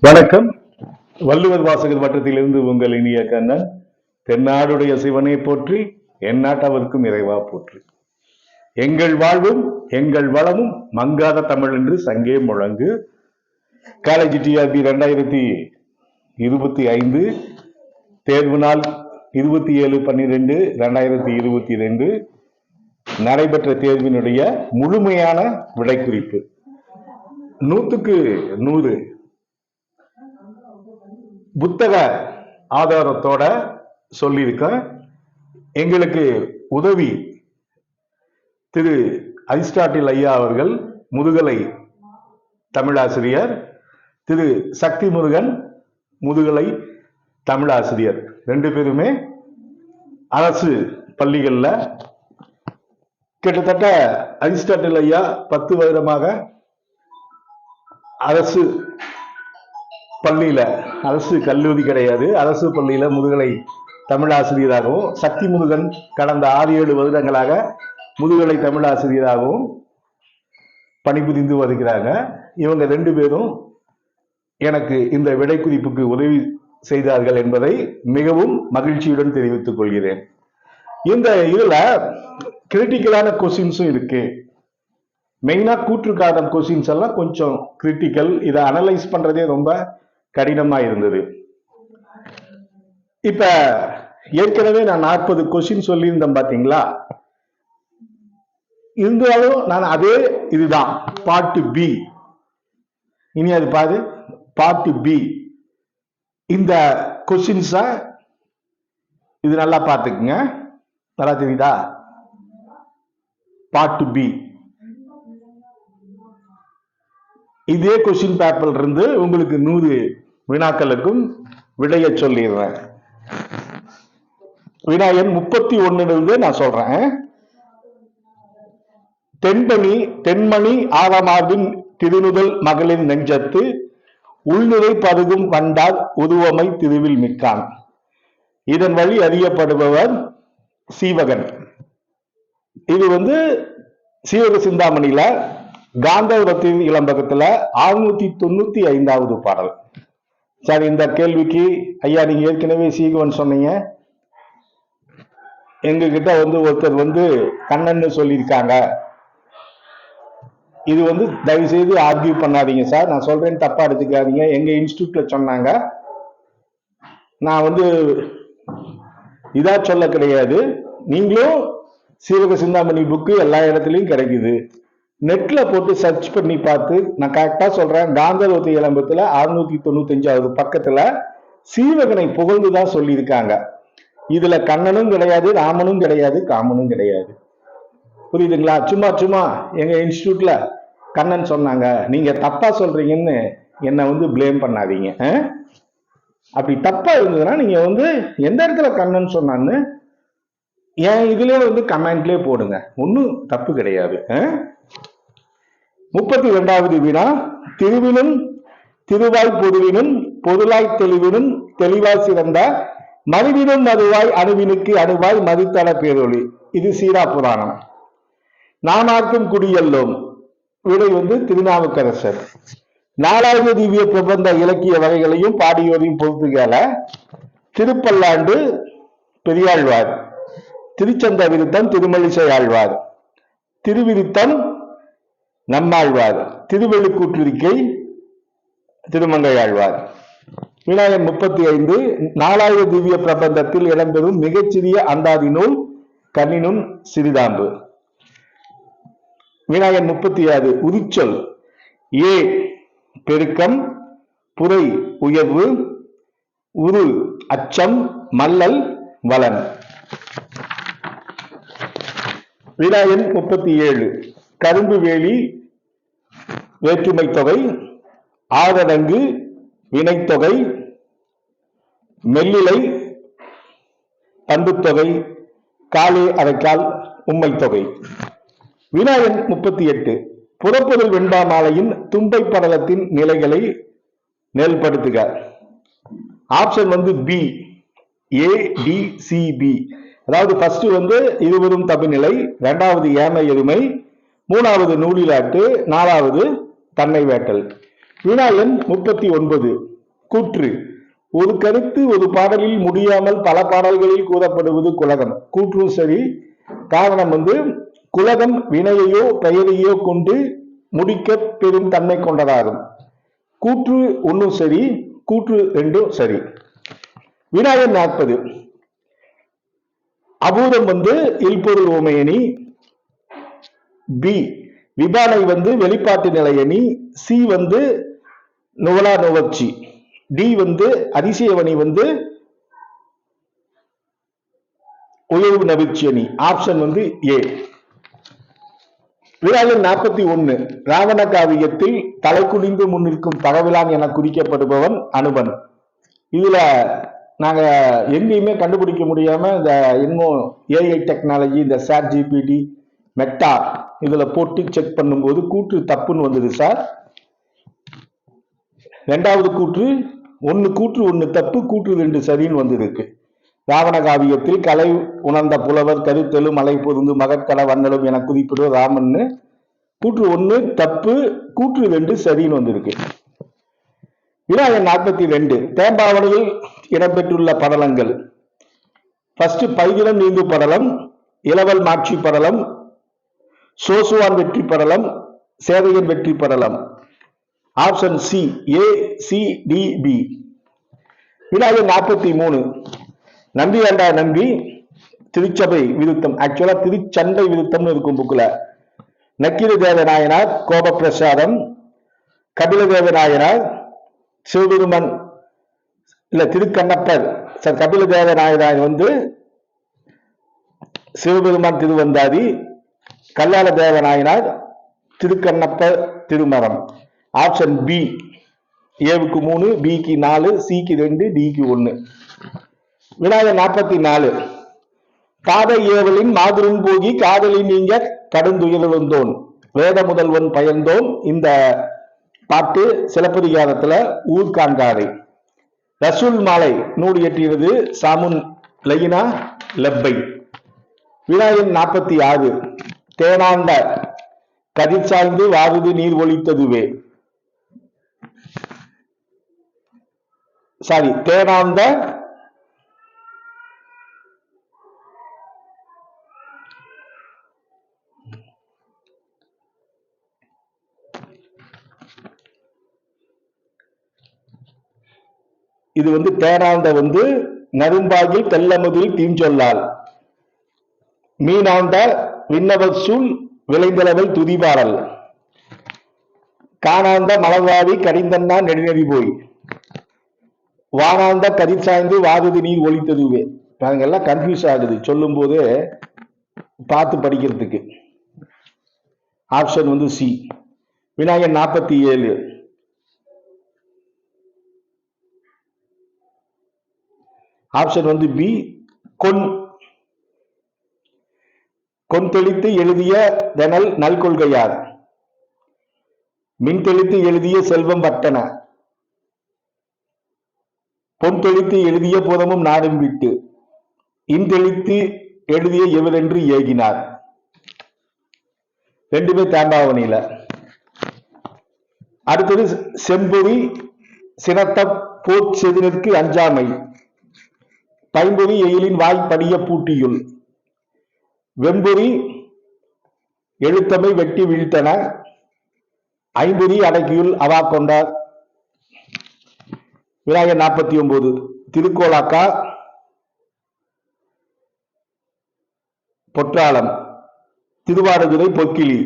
வணக்கம். வள்ளுவர் வாசகர் வட்டத்திலிருந்து உங்கள் இனிய கண்ணன். தென்னாடுடைய சிவனை போற்றி, எந்நாட்டவர்க்கும் இறைவா போற்றி. எங்கள் வாழ்வும் எங்கள் வளமும் மங்காத தமிழ் என்று சங்கே முழங்கு. காலேஜ் டிஆர்பி 2025 தேர்வு நாள் 27/12/2022 நடைபெற்ற தேர்வினுடைய முழுமையான விடை குறிப்பு 100க்கு 100 புத்தக ஆதாரத்தோட சொல்லியிருக்க. எங்களுக்கு உதவி திரு அரிஸ்டாட்டில் ஐயா அவர்கள், முதுகலை தமிழாசிரியர், திரு சக்தி முருகன், முதுகலை தமிழாசிரியர். 2 பேருமே அரசு பள்ளிகள்ல கிட்டத்தட்ட அரிஸ்டாட்டில் ஐயா 10 வருடமாக அரசு பள்ளியில, அரசு கல்லூரி கிடையாது, அரசு பள்ளியில முதுகலை தமிழாசிரியராகவும், சக்தி முருகன் கடந்த 6-7 வருடங்களாக முதுகலை தமிழாசிரியராகவும் பணிபுரிந்து வருகிறாங்க. இவங்க 2 பேரும் எனக்கு இந்த விடை குறிப்புக்கு உதவி செய்தார்கள் என்பதை மிகவும் மகிழ்ச்சியுடன் தெரிவித்துக் கொள்கிறேன். இந்த இதுல கிரிட்டிக்கலான கொஸ்டின்ஸும் இருக்கு. மெயினா கூற்றுக்கான கொஸ்டின்ஸ் எல்லாம் கொஞ்சம் கிரிட்டிக்கல். இதை அனலைஸ் பண்றதே ரொம்ப கடினமா இருந்தது. இப்ப ஏற்கனவே நான் 40 கொஸ்டின் சொல்லியிருந்தேன் பாத்தீங்களா. இருந்தாலும் நான் அதே இதுதான் பார்ட் பி. இனி அது பாரு, பார்ட் பி. இந்த கொஸ்டின்ஸ இது நல்லா பார்த்துக்குங்க. நல்லா தெரியுதா? Part B. இதே கொஸ்டின் பேப்பர்ல இருந்து உங்களுக்கு 100 வினாக்களுக்கும் விடைய சொல்லிடுறேன். வினா எண் 31 நான் சொல்றேன். தென்மணி ஆரமார்பின் திருநுதல் மகளின் நெஞ்சத்து உள்நிறை பருகும் கண்டார் உருவமை திருவில் மிக்கான். இதன் வழி அறியப்படுபவர் சீவகன். இது சீவக சிந்தாமணியில காந்தவரத்தின் இளம்பகத்துல 695வது பாடல். சரி, இந்த கேள்விக்கு ஐயா நீங்க ஏற்கனவே சீகவன் சொன்னீங்க. எங்க கிட்ட ஒருத்தர் கண்ணன்னு சொல்லியிருக்காங்க. இது தயவு செய்து ஆர்கியூ பண்ணாதீங்க சார், நான் சொல்றேன், தப்பா எடுத்துக்காதீங்க. எங்க இன்ஸ்டியூட்ல சொன்னாங்க. நான் இதா சொல்ல கிடையாது. நீங்களும் சீவக சிந்தாமணி புக்கு எல்லா இடத்துலயும் கிடைக்குது. நெட்ல போட்டு சர்ச் பண்ணி பார்த்து நான் கரெக்டா சொல்றேன். காந்தவரத்து இளம்பத்துல 695வது பக்கத்துல சீவகனை புகழ்ந்துதான் சொல்லியிருக்காங்க. இதுல கண்ணனும் கிடையாது, ராமனும் கிடையாது, காமனும் கிடையாது. புரியுதுங்களா? சும்மா எங்க இன்ஸ்டியூட்ல கண்ணன் சொன்னாங்க, நீங்க தப்பா சொல்றீங்கன்னு என்ன பிளேம் பண்ணாதீங்க. அப்படி தப்பா இருந்ததுன்னா நீங்க எந்த இடத்துல கண்ணன் சொன்னான்னு ஏன் இதுல கமெண்ட்லயே போடுங்க, ஒன்னும் தப்பு கிடையாது. 32வது வினா. திருவினும் திருவாய் பொருவினும் பொருளாய் தெளிவினும் தெளிவாய் சிறந்த மருவினும் மதுவாய் அணுவினுக்கு அணுவாய் மதித்தள பேரொளி. இது சீரா புராணம். நானார்க்கும் குடியல்லோம். விடை திருநாவுக்கரசர். 4வது திவ்ய பிரபந்த இலக்கிய வகைகளையும் பாடியோரையும் பொறுத்துகேள. திருப்பல்லாண்டு பெரியாழ்வார், திருச்சந்த விருத்தம் திருமலிசை ஆழ்வார், திருவிருத்தம் நம்மாழ்வார், திருவெழுக்கூற்றிருக்கை திருமங்கை ஆழ்வார். வினாயன் 35. 4வது திவ்ய பிரபந்தத்தில் இடம்பெறும் மிகச்சிறிய அந்தாதி நூல் கண்ணினும் சிறிதாம்பு. வினாயன் 36. உரிச்சொல். ஏ பெருக்கம், புரை உயர்வு, உரு அச்சம், மல்லல் வலன். வினாயன் 37. கரும்பு வேலி வேற்றுமை தொகை, ஆதடங்கு வினைத்தொகை, மெல்லிலை பண்புத்தொகை, காலே அரைக்கால் உம்மை தொகை. வினாயன் 38. புறப்பொருள் வெண்பா மாலையின் தும்பை படலத்தின் நிலைகளை நெல்படுத்துக. ஆப்ஷன் பி, ஏ டி சி பி. அதாவது ஃபர்ஸ்ட் இருவரும் தபிநிலை, 2வது ஏமை எருமை, 3வது நூலிலாட்டு, 4வது தன்னை வேட்டல். வினா எண் 39. கூற்று. ஒரு கருத்து ஒரு பாடலில் முடியாமல் பல பாடல்களில் கூறப்படுவது குலகம். கூற்று சரி. காரணம் குலகம் வினையையோ பெயரையோ கொண்டு முடிக்க பெரும் தன்மை கொண்டதாகும். கூற்று ஒன்றும் சரி, கூற்று ரெண்டும் சரி. வினாயன் 40. அபூதம் இல்பொருள் ஓமையணி. பி விபானை வெளிப்பாட்டு நிலையணி. சி நுவலா நுவர்ச்சி. டி அதிசயவணி உயர்வு நவிர்ச்சி அணி. Option A. வினாயன் 41. ராவண காவியத்தில் தலை குனிந்து முன்னிற்கும் தகவலான் என குறிக்கப்படுபவன் அனுபன். இதுல நாங்க எங்கேயுமே கண்டுபிடிக்க முடியாம இந்த இன்னும் ஏஐ டெக்னாலஜி, இந்த சாட் ஜிபிடி, மெட்டா இதுல போட்டு செக் பண்ணும்போது கூற்று தப்புன்னு வந்தது சார். ரெண்டாவது கூற்று ஒன்னு தப்பு, கூற்று 2 சரின்னு வந்திருக்கு. ராவண காவியத்தில் கலை உணர்ந்த புலவர் கருத்தெழு மலை பொருந்து மகற்கட வண்ணலும் என குறிப்பிடுவது ராமன்னு. கூற்று 1 தப்பு, கூற்று 2 சரின்னு வந்திருக்கு. வினாயன் 42. தேம்பாவணியில் இடம்பெற்றுள்ள படலங்கள். ஃபர்ஸ்ட் பைதிலம் நீந்து படலம், இளவல் மாட்சி படலம், சோசுவான் வெற்றி படலம், சேவையன் வெற்றி படலம். ஆப்ஷன் சி, ஏ, சி, டி, பி. வினாயன் 43. நம்பி ஆண்டா நம்பி திருச்சபை விருத்தம். ஆக்சுவலா திருச்சண்டை விருத்தம்னு இருக்கும் புக்ல. நக்கீர தேவநாயனார் கோபப்பிரசாதம், கபில தேவநாயனார் சிவபெருமன் இல்ல திருக்கண்ணப்பர் sir. Kapila Devanayanar Sivaperuman Thiruvandhadhi, கல்லாள Devanayanar திருக்கண்ணப்பர் திருமரம். Option B. ஏவுக்கு 3, பிக்கு 4, சிக்கு 2, டிக்கு 1. வினாயன் 44. காதை ஏவலின் மாதிரும் போகி காதலின் நீங்க கடுந்துயிலந்தோன் வேத முதல்வன் பயந்தோன். இந்த பாட்டு சிலப்பதிகாரத்துல ஊர்காங்காரை. ரசூல் மாலை நூல் இயற்றியது சாமுன் லயினா லெப்பை. வினாயன் 46. தேனாண்ட கதிர் சாய்ந்து வாருது நீர் ஒழித்ததுவே. சாரி, தேனாண்ட இது தேனாண்ட நரும்பாகில் தெல்லமுதில் தீஞ்சொல்லால். மீனாண்ட விண்ணவர் சூழ் விளைந்தளவல் துதிபாடல். காணாண்ட மலர்வாடி கடிந்தன்னா நெடுநெறி போய். வானாண்ட கதிர் சாய்ந்து வாதுது நீர் ஒழித்ததுவே. எல்லாம் கன்ஃபியூஸ் ஆகுது சொல்லும் போது, பார்த்து படிக்கிறதுக்கு. Option C. வினாயன் 47. Option B. கொன் தெளித்து எழுதிய தெனல் நல்கொள்கையார். மின் தெளித்து எழுதிய செல்வம் பட்டன. பொன் தெளித்து எழுதிய புறமும் நாடும் விட்டு. இன் தெளித்து எழுதிய எவரென்று ஏகினார். ரெண்டுமே தேம்பாவணியில. அடுத்தது செம்பொறி சினத்த போட் செதிற்கு அஞ்சாமை. பைம்பொறி எயிலின் வாய் படிய பூட்டியுள். வெம்பொறி எழுத்தமை வெட்டி வீழ்த்தன. ஐம்பொறி அடக்கியுள் அவா கொண்டார். வினாயன் 49. திருக்கோளாக்கா பொற்றாளம், திருவாரதுரை பொக்கிலி,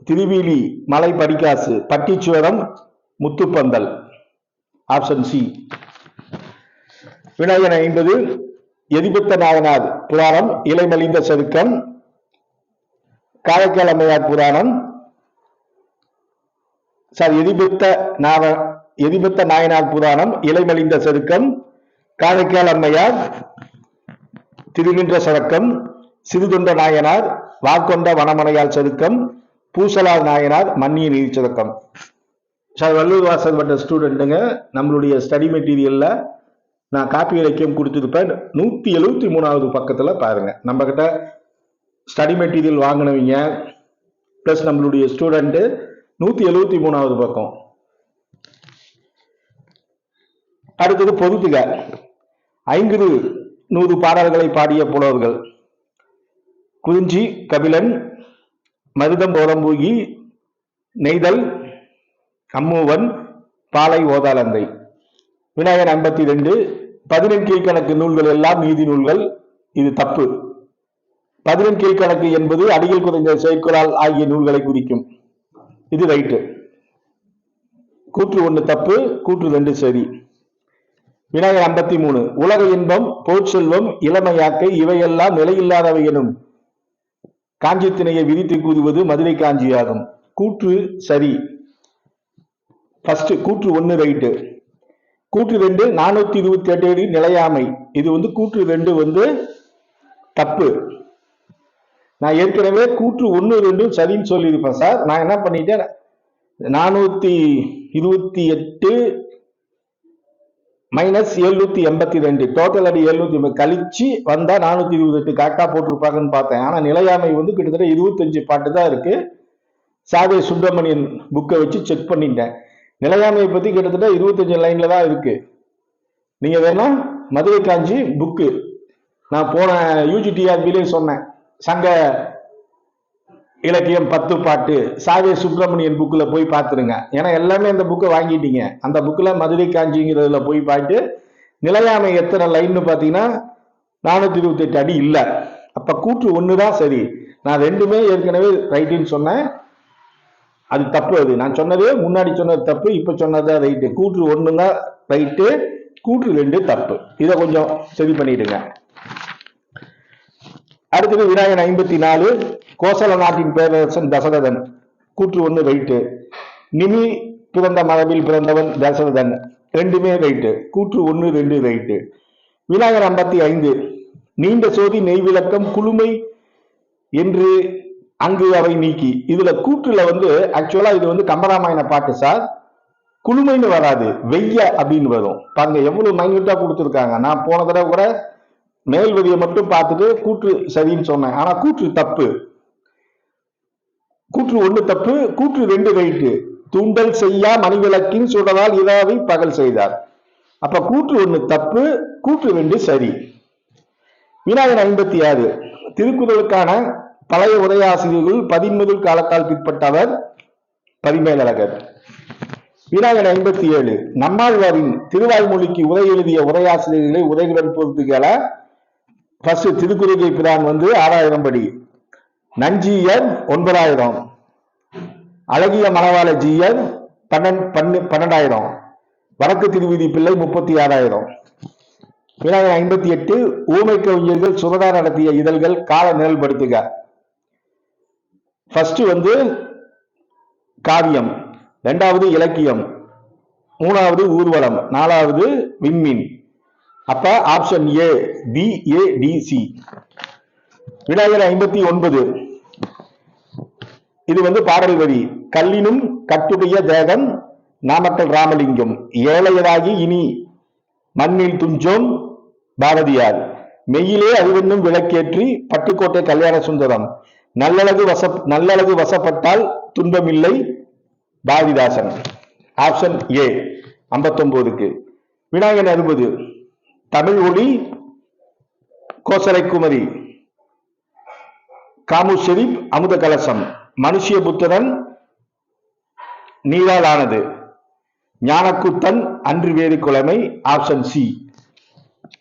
திருவீலி மலை படிக்காசு, பட்டிச்சுவரம் முத்துப்பந்தல். Option C. வினாயன் 50. எதிபத்த நாயனார் புராணம் இலைமலிந்த சருக்கம். காரைக்கால் அம்மையார் புராணம் எதிபத்த நாயனார் புராணம் இலைமலிந்த சருக்கம். காரைக்கால் அம்மையார் திருநின்ற சருக்கம். சிறுதொண்ட நாயனார் வாக்கொண்ட வனமனையால் சருக்கம். பூசலார் நாயனார் மன்னிய நீர் சருக்கம். சார் வள்ளூர் வாசல் பட்ட ஸ்டூடெண்ட்டுங்க, நம்மளுடைய ஸ்டடி மெட்டீரியல்ல நான் காப்பி இலக்கியம் கொடுத்துருப்பேன். 173வது பக்கத்துல பாருங்க. நம்ம கிட்ட ஸ்டடி மெட்டீரியல் வாங்கினவங்க பிளஸ் நம்மளுடைய ஸ்டூடெண்ட் 173வது பக்கம். அடுத்தது பொதுத்துக. 500 பாடல்களை பாடிய புலவர்கள்: குறிஞ்சி, கபிலன், மருதம், ஓலம்பூகி, நெய்தல், அம்மூவன், பாலை, ஓதாலந்தை. விநாயகன் 52. 11 கீழ்கணக்கு நூல்கள் எல்லாம் நீதி நூல்கள். இது தப்பு. 11 கீழ்கணக்கு என்பது அடிகள் குறைந்த செயற்குறால் ஆகிய நூல்களை குறிக்கும். இது ரைட்டு. கூற்று 1 தப்பு, கூற்று 2 சரி. விநாயகர் 53. உலக இன்பம், பொருட்செல்வம், இளமையாக்கை இவையெல்லாம் நிலையில்லாதவை எனும் காஞ்சி திணையை விதித்து கூறுவது மதுரை காஞ்சியாகும். கூற்று சரி. ஃபர்ஸ்ட் கூற்று 1 ரைட்டு. கூற்று 2 428 அடி நிலையாமை. இது கூற்று 2 தப்பு. நான் ஏற்கனவே கூற்று 1, 2 சரின்னு சொல்லியிருப்பேன் சார். நான் என்ன பண்ணிட்டேன், 428 மைனஸ் 782 டோட்டல் அடி 780 கழிச்சு வந்தா 428 கரெக்டா போட்டிருப்பாங்கன்னு பார்த்தேன். ஆனா நிலையாமை கிட்டத்தட்ட 25 பாட்டு தான் இருக்கு. சாவே சுப்பிரமணியன் புக்கை வச்சு செக் பண்ணிட்டேன். நிலையாமையை பத்தி கிட்டத்தட்ட 25 லைன்ல தான் இருக்கு. நீங்க வேணா மதுரை காஞ்சி புக்கு நான் போன யூஜிடிஆர்பிலே சொன்னேன், சங்க இலக்கியம் 10 பாட்டு சாவே சுப்பிரமணியன் புக்கில் போய் பார்த்துருங்க. ஏன்னா எல்லாமே அந்த புக்கை வாங்கிட்டீங்க. அந்த புக்கில் மதுரை காஞ்சிங்கிறதுல போய் பார்த்து நிலையாமை எத்தனை லைன்னு பார்த்தீங்கன்னா 428 அடி இல்லை. அப்போ கூற்று 1 தான் சரி. நான் 2மே ஏற்கனவே ரைட்டுன்னு சொன்னேன். அது தப்பு. அது நான் சொன்னது முன்னாடி சொன்னது தப்பு, இப்போ சொன்னது ரைட்டு. கூற்று 1 தான் ரைட்டு, கூற்று 2 தப்பு. இதை கொஞ்சம் சரி பண்ணிடுங்க. அடுத்தது விநாயகன் 54. கோசல நாட்டின் பேரரசன் தசரதன். கூற்று 1 ரைட்டு. நிமி பிறந்த மரபில் பிறந்தவன் தசரதன். 2மே ரைட்டு. கூற்று 1, 2 ரைட்டு. விநாயகர் 55. நீண்ட சோதி நெய் விளக்கம் குளுமை என்று அங்கு அவை நீக்கி. இதுல கூற்றுல ஆக்சுவலா இது கம்பராமாயண பாட்டு சார். குளுமைன்னு வராது, வெய்ய அப்படின்னு வரும். பாருங்க எவ்வளவு மைன்யூட்டா கொடுத்துருக்காங்க. நான் போன தடவை கூட மேல்வதியை மட்டும் பார்த்துட்டு கூற்று சரின்னு சொன்னேன். ஆனா கூற்று தப்பு. கூற்று 1 தப்பு, கூற்று 2 ரைட்டு. தூண்டல் செய்யா மணிவிளக்கின் சுடரால் இதாவை பகல் செய்தார். அப்ப கூற்று 1 தப்பு, கூற்று 2 சரி. விநாயகர் 56. திருக்குறளுக்கான பழைய உரையாசிரியர்கள் 11 காலத்தால் பிற்பட்டவர் பரிமேலழகர். விநாயகர் 57. நம்மாழ்வாரின் திருவாய்மொழிக்கு உரை எழுதிய உரையாசிரியர்களை உரையுடன் பொறுத்துகள. ஃபர்ஸ்ட் திருக்குறளை பிரான் 6000 படி, நஞ்சியர் 9000, அழகிய மணவாள ஜீயர் 12,000, வடக்கு திருவிதி பிள்ளை 36,000. விநாயகர் 58. ஊமை கவிஞர்கள் சுரதா நடத்திய இதழ்கள் கால நிழல்படுத்துக. ஃபர்ஸ்ட் காவியம், 2வது இலக்கியம், 3வது ஊர்வலம், 4வது விண்மீன். அப்ப ஆப்ஷன் ஏ, BADC. விநாயகர் 59. இது பாடல் வரி. கல்லினும் கட்டுடைய தேகம் நாமக்கல் ராமலிங்கம், ஏழையராகி இனி மண்ணில் துஞ்சோம் பாரதியார், மெய்யிலே அறிவென்னும் விளக்கேற்றி பட்டுக்கோட்டை கல்யாண சுந்தரம், நல்லழகு வசப்பட்டால் துன்பமில்லை பாரதிதாசன். ஆப்ஷன் ஏ 59க்கு. விநாயகர் 60. தமிழ் ஒளி கோசலை குமரி, காமு ஷெரீப் அமுத கலசம், மனுஷிய புத்திரன் நீரால் ஆனது, ஞானக்கூத்தன் அன்று வேறு குலைமை. Option C.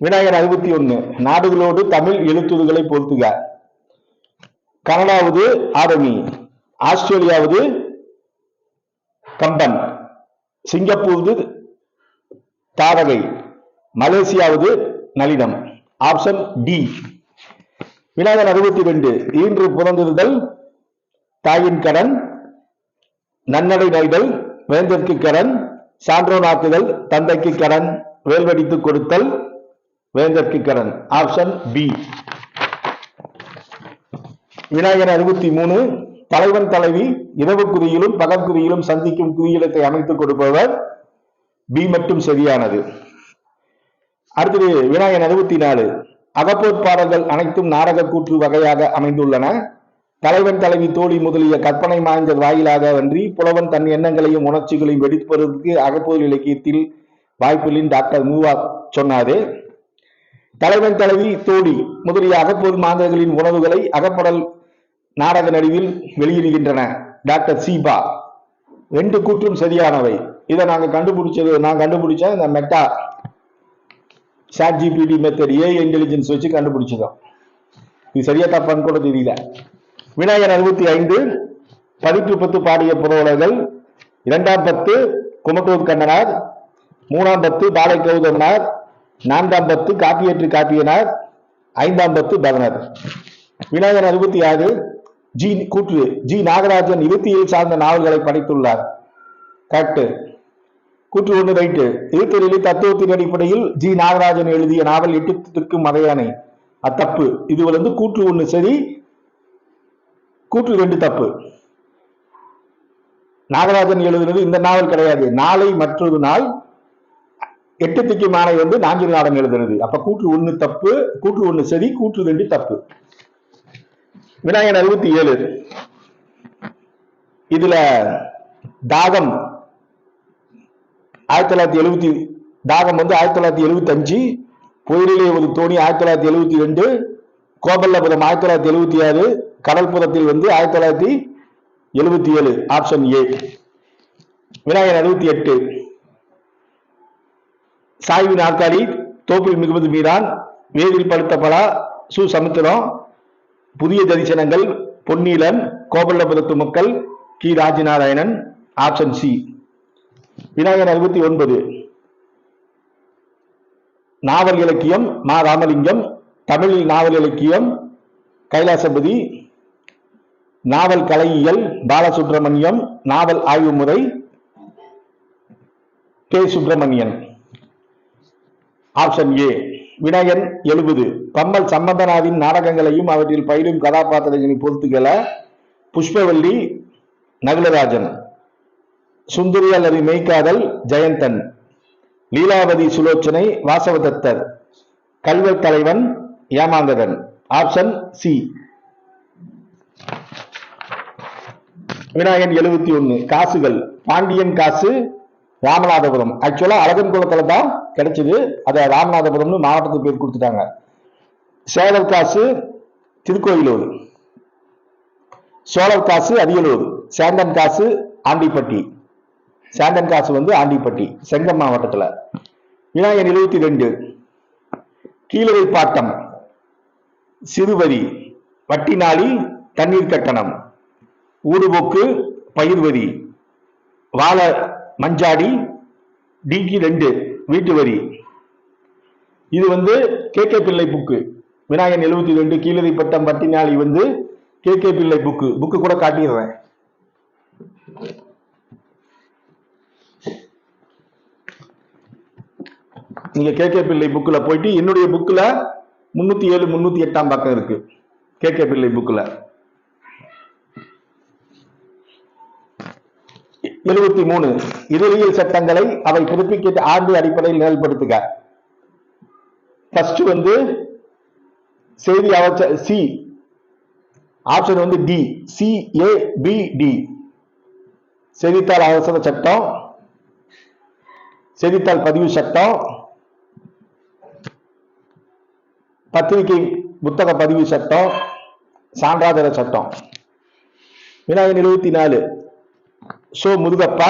விநாயகர் 61. நாடுகளோடு தமிழ் எழுத்துருகளை பொறுத்துக. கனடாவது ஆரணி, ஆஸ்திரேலியாவது கம்பன், சிங்கப்பூர் தாரகை, மலேசியாவது நளினம். Option D. விநாயகர் 62. ஈன்று புறந்திருதல் தாயின் கடன், நன்னடை நைதல் வேந்தற்கு கடன், சான்றோனாக்குதல் தந்தைக்கு கடன், வேல்வடித்து கொடுத்தல் வேந்தற்கு கடன். Option B. விநாயகர் 63. தலைவன் தலைவி இரவு குறியிலும் பகற்குறியிலும் சந்திக்கும் குறியிலத்தை அமைத்துக் கொடுப்பவர். பி மட்டும் சரியானது. அடுத்தது விநாயகர் 64. அகப்போர்ப்பாடல்கள் அனைத்தும் நாடக கூற்று வகையாக அமைந்துள்ளன. தலைவன் தலைவி தோழி முதலிய கற்பனை மாய்ந்த வாயிலாக அன்றி புலவன் தன் எண்ணங்களையும் உணர்ச்சிகளையும் வெடிப்பதற்கு அகப்போர் இலக்கியத்தில் வாய்ப்பில்லின் டாக்டர் மூவா சொன்னாரு. தலைவன் தலைவி தோழி முதலிய அகப்பொது மாந்தர்களின் உணவுகளை அகப்படல் நாடக நடிவில் வெளியிடுகின்றன. டாக்டர் சீபா. 2 கூற்றும் சரியானவை. இதை நான் கண்டுபிடிச்சேன் இந்த meta ChatGPT method AI intelligence வச்சு கண்டுபிடிச்சதும். இது சரியா தப்பான்னு கூட தெரியல. விநாயகர் 65 பதிப்பு 10 பாடிய புரவலர்கள். 2ஆம் 10 குமட்டூர் கண்ணனார். 3ஆம் 10 பாலை கௌதமனார். 4ஆம் 10 காப்பியற்று காப்பியனார். 5ஆம் 10 பரணர். விநாயகர் 66 கூற்று ஜி நாகராஜன் இருத்தியல் சார்ந்த நாவல்களை படைத்துள்ளார். கரெக்ட். கூற்று 1 ரைட்டு. இருத்தொழிலில் தத்துவத்தின் அடிப்படையில் ஜி நாகராஜன் எழுதிய நாவல் 8 திக்கும் மதையானை. அத்தப்பு. இது கூற்று 1 சரி, கூற்று 2 தப்பு. நாகராஜன் எழுதுனது இந்த நாவல் கிடையாது. நாளை மற்றொரு நாள் 8 திக்கு மாலை நாஞ்சில் நாடன் எழுதுறது. அப்ப கூற்று 1 தப்பு, கூற்று 1 சரி, கூற்று 2 தப்பு. விநாயகர் 67 இதுல தாகம் 1970, தாகம் 1975, புயலிலே ஒரு தோணி 1972, கோபல்லபுரம் 1976, கடல்புறத்தில் 1977. Option A. விநாயகர் 68 சாய்வு நாற்காலி, தோப்பில் மிகுவது மீரான், வேதில் பழுத்த பலா, சு சமுத்திரம், புதிய தரிசனங்கள், பொன்னீலன், கோபல்லபுரத்து மக்கள், கி ராஜநாராயணன். Option C. விநாயகர் 69 நாவல் இலக்கியம் மா ராமலிங்கம், தமிழில் நாவல் இலக்கியம் கைலாசபதி, நாவல் கலையியல் பாலசுப்ரமணியம், நாவல் ஆய்வு முறை கே சுப்பிரமணியன். Option A. விநாயகன் 70 பம்மல் சம்பந்தனாவின் நாடகங்களையும் அவற்றில் பயிலும் கதாபாத்திரங்களின் பொறுத்துக்கள புஷ்பவல்லி நகுலராஜன், சுந்தரி அல்லது மெய்காதல் ஜெயந்தன், லீலாவதி சுலோச்சனை வாசவதத்தர், கல்வர் தலைவன் ஏமாந்தகன். Option C. விநாயகன் 71 காசுகள் பாண்டியன் காசு ராமநாதபுரம். ஆக்சுவலா அழகன் குளத்துல தான் கிடைச்சது, அதை ராமநாதபுரம்னு மாவட்டத்துக்கு பேர் கொடுத்துட்டாங்க. சேலர் காசு திருக்கோயிலூர், சோழர் காசு அரியலூர், சேந்தன் காசு ஆண்டிப்பட்டி. சேந்தன் காசு ஆண்டிப்பட்டி செங்கம் மாவட்டத்துல. விநாயகர் 72 கீழவை பாட்டம் சிறுவரி, வட்டினாளி தண்ணீர் கட்டணம், ஊடுபோக்கு பயிர்வரி, வாழ மஞ்சாடி, டிகி 2 வீட்டு வரி. இது கே கே பிள்ளை புக்கு. விநாயகன் 72 கீழவை பட்டம் வட்டினாளி கே கே பிள்ளை புக்கு கூட காட்டிடுறேன். நீங்க கே கே பிள்ளை புக்ல போயிட்டு என்னுடைய புக்ல 307 308 பக்கம் இருக்கு. கே கே பிள்ளை புக்ல 73 இதழியல் சட்டங்களை அவை பிறப்பிக்க ஆண்டு அடிப்படையில் செயல்படுத்துக. ஃபர்ஸ்ட் செய்தி அவசர சி. Option D. CABD செய்தித்தாள் அவசர சட்டம், செய்தித்தாள் பதிவு சட்டம், பத்திரிகை புத்தக பதிவு சட்டம், சான்றாதர சட்டம். விநாயகன் 74 சோ முருகப்பா,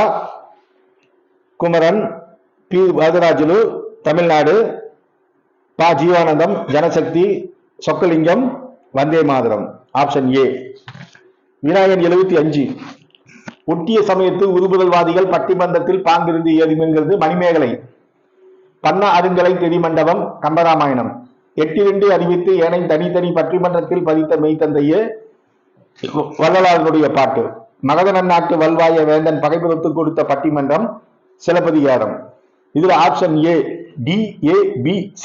குமரன், பி வரதராஜுலு தமிழ்நாடு, பா ஜீவானந்தம் ஜனசக்தி, சொக்கலிங்கம் வந்தே மாதரம். Option A. விநாயகன் 75 ஒட்டிய சமயத்து உருபுதல்வாதிகள் பட்டிமன்றத்தில் பாங்கிருந்து ஏதுமென்கிறது மணிமேகலை. பண்ண அருங்கலை தெரிமண்டபம் கம்பராமாயணம். 8 அறிவித்து ஏனை தனித்தனி பட்டிமன்றத்தில் பதித்த மெய்த்தந்தையே வள்ளலாருடைய பாட்டு. மகத நன்னாட்டு வல்வாய வேந்தன் பகைபுரத்து கொடுத்த பட்டிமன்றம் சிலப்பதிகாரம். இதுல ஆப்ஷன் ஏ DABC.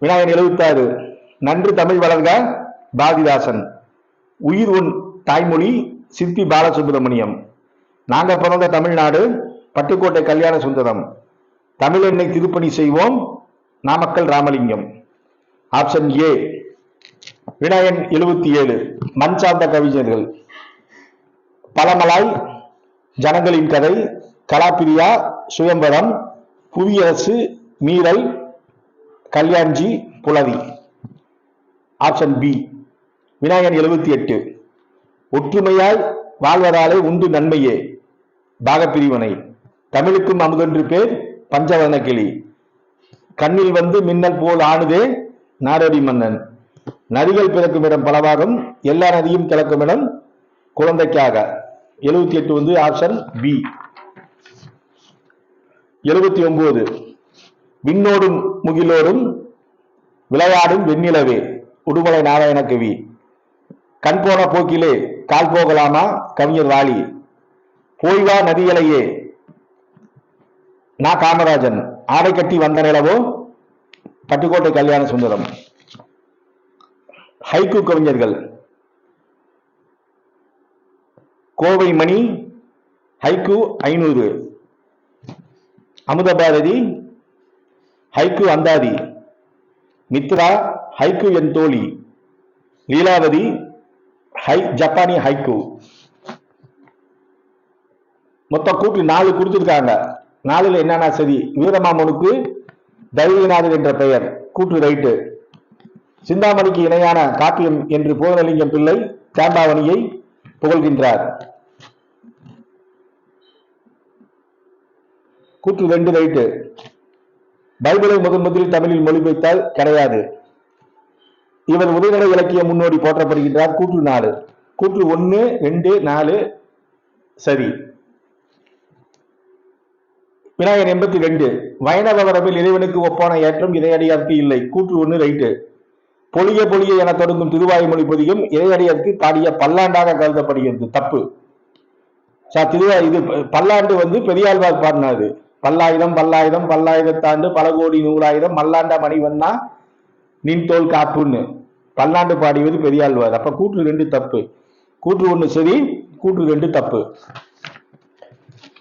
விநாயகன் 76 நன்று தமிழ் வளர்க பாரதிதாசன். உயிர் உன் தாய்மொழி சிற்பி பாலசுப்ரமணியம். நாங்க பிறந்த தமிழ்நாடு பட்டுக்கோட்டை கல்யாண சுந்தரம். தமிழெண்ணை திருப்பணி செய்வோம் நாமக்கல் ராமலிங்கம். Option A. விநாயகன் 77 மண் சார்ந்த கவிஞர்கள் பழமலாய், ஜனங்களின் கதை, கலாப்பிரியா, சுயம்பரம், புவியரசு, மீறல், கல்யாண்ஜி, புலவி. Option B. விநாயகன் 78. ஒற்றுமையாய் வாழ்வதாலே உண்டு நன்மையே, பாகப்பிரிவினை. தமிழுக்கும் அமுதொன்று பேர், பஞ்சவர்ண கிளி. கண்ணில் வந்து மின்னல் போல் ஆணுதே, நாடோடி மன்னன். நதிகள் பிறக்கும் இடம் பலவாகும், எல்லா நதியும் கிளக்கும் இடம் குழந்தைக்காக. 78 வந்து ஆப்ஷன் பி. 79. விண்ணோடும் முகிலோடும் விளையாடும் வெண்ணிலவே, உடுமலை நாராயண கவி. கண் போன போக்கிலே கால் போகலாமா, கவிஞர் வாலி. போய்வா நதிகளையே, நா காமராஜன். ஆடை கட்டி வந்த நிலவோ, பட்டுக்கோட்டை கல்யாண சுந்தரம். ஹைக்கூ கவிஞர்கள் கோவை மணி, ஹைக்கூ 500. அமுத பாரதி, ஹைக்கூ அந்தாதி. மித்ரா, ஹைக்கூ என் தோழி. லீலாவதி, ஜப்பானிய ஹைக்கூ. மொத்தம் கூட்டு 4 கொடுத்திருக்காங்க. 4ல என்னன்னா சரி. வீரமாமனுக்கு தைரியநாதன் என்ற பெயர், கூட்டு ரைட்டு. சிந்தாமணிக்கு இணையான காப்பியம் என்று போதனலிங்கம் பிள்ளை சாம்பாவணியை புகழ்கின்றார், கூற்று 2 ரைட்டு. பைபிளை முதலில் தமிழில் மொழிபெயர்த்தால் கிடையாது. இவர் உதயநிலை இலக்கிய முன்னோடி போற்றப்படுகின்றார், கூற்று 4. கூற்று 1, 2, 4 சரி. விநாயகன் 82. வைணவ வரம்பில் இறைவனுக்கு ஒப்பான ஏற்றம் இறையடியார்க்கு இல்லை, கூற்று 1 ரைட்டு. பொழிய பொழிய என தொடங்கும் திருவாய்மொழி பொதியும் இறையடியார்க்கு பாடிய பல்லாண்டாக கருதப்படுகிறது, தப்பு. இது பல்லாண்டு வந்து பெரியாழ்வார் பாடினாரு. பல்லாயிரம் பல்லாயிரம் பல்லாயிரத்தாண்டு பல கோடி 100,000 மல்லாண்ட மணிவண்ணா நின் தோல் காப்புன்னு பல்லாண்டு பாடியது பெரியாழ்வார். அப்ப கூற்று 2 தப்பு. கூற்று 1 சரி, கூற்று 2 தப்பு.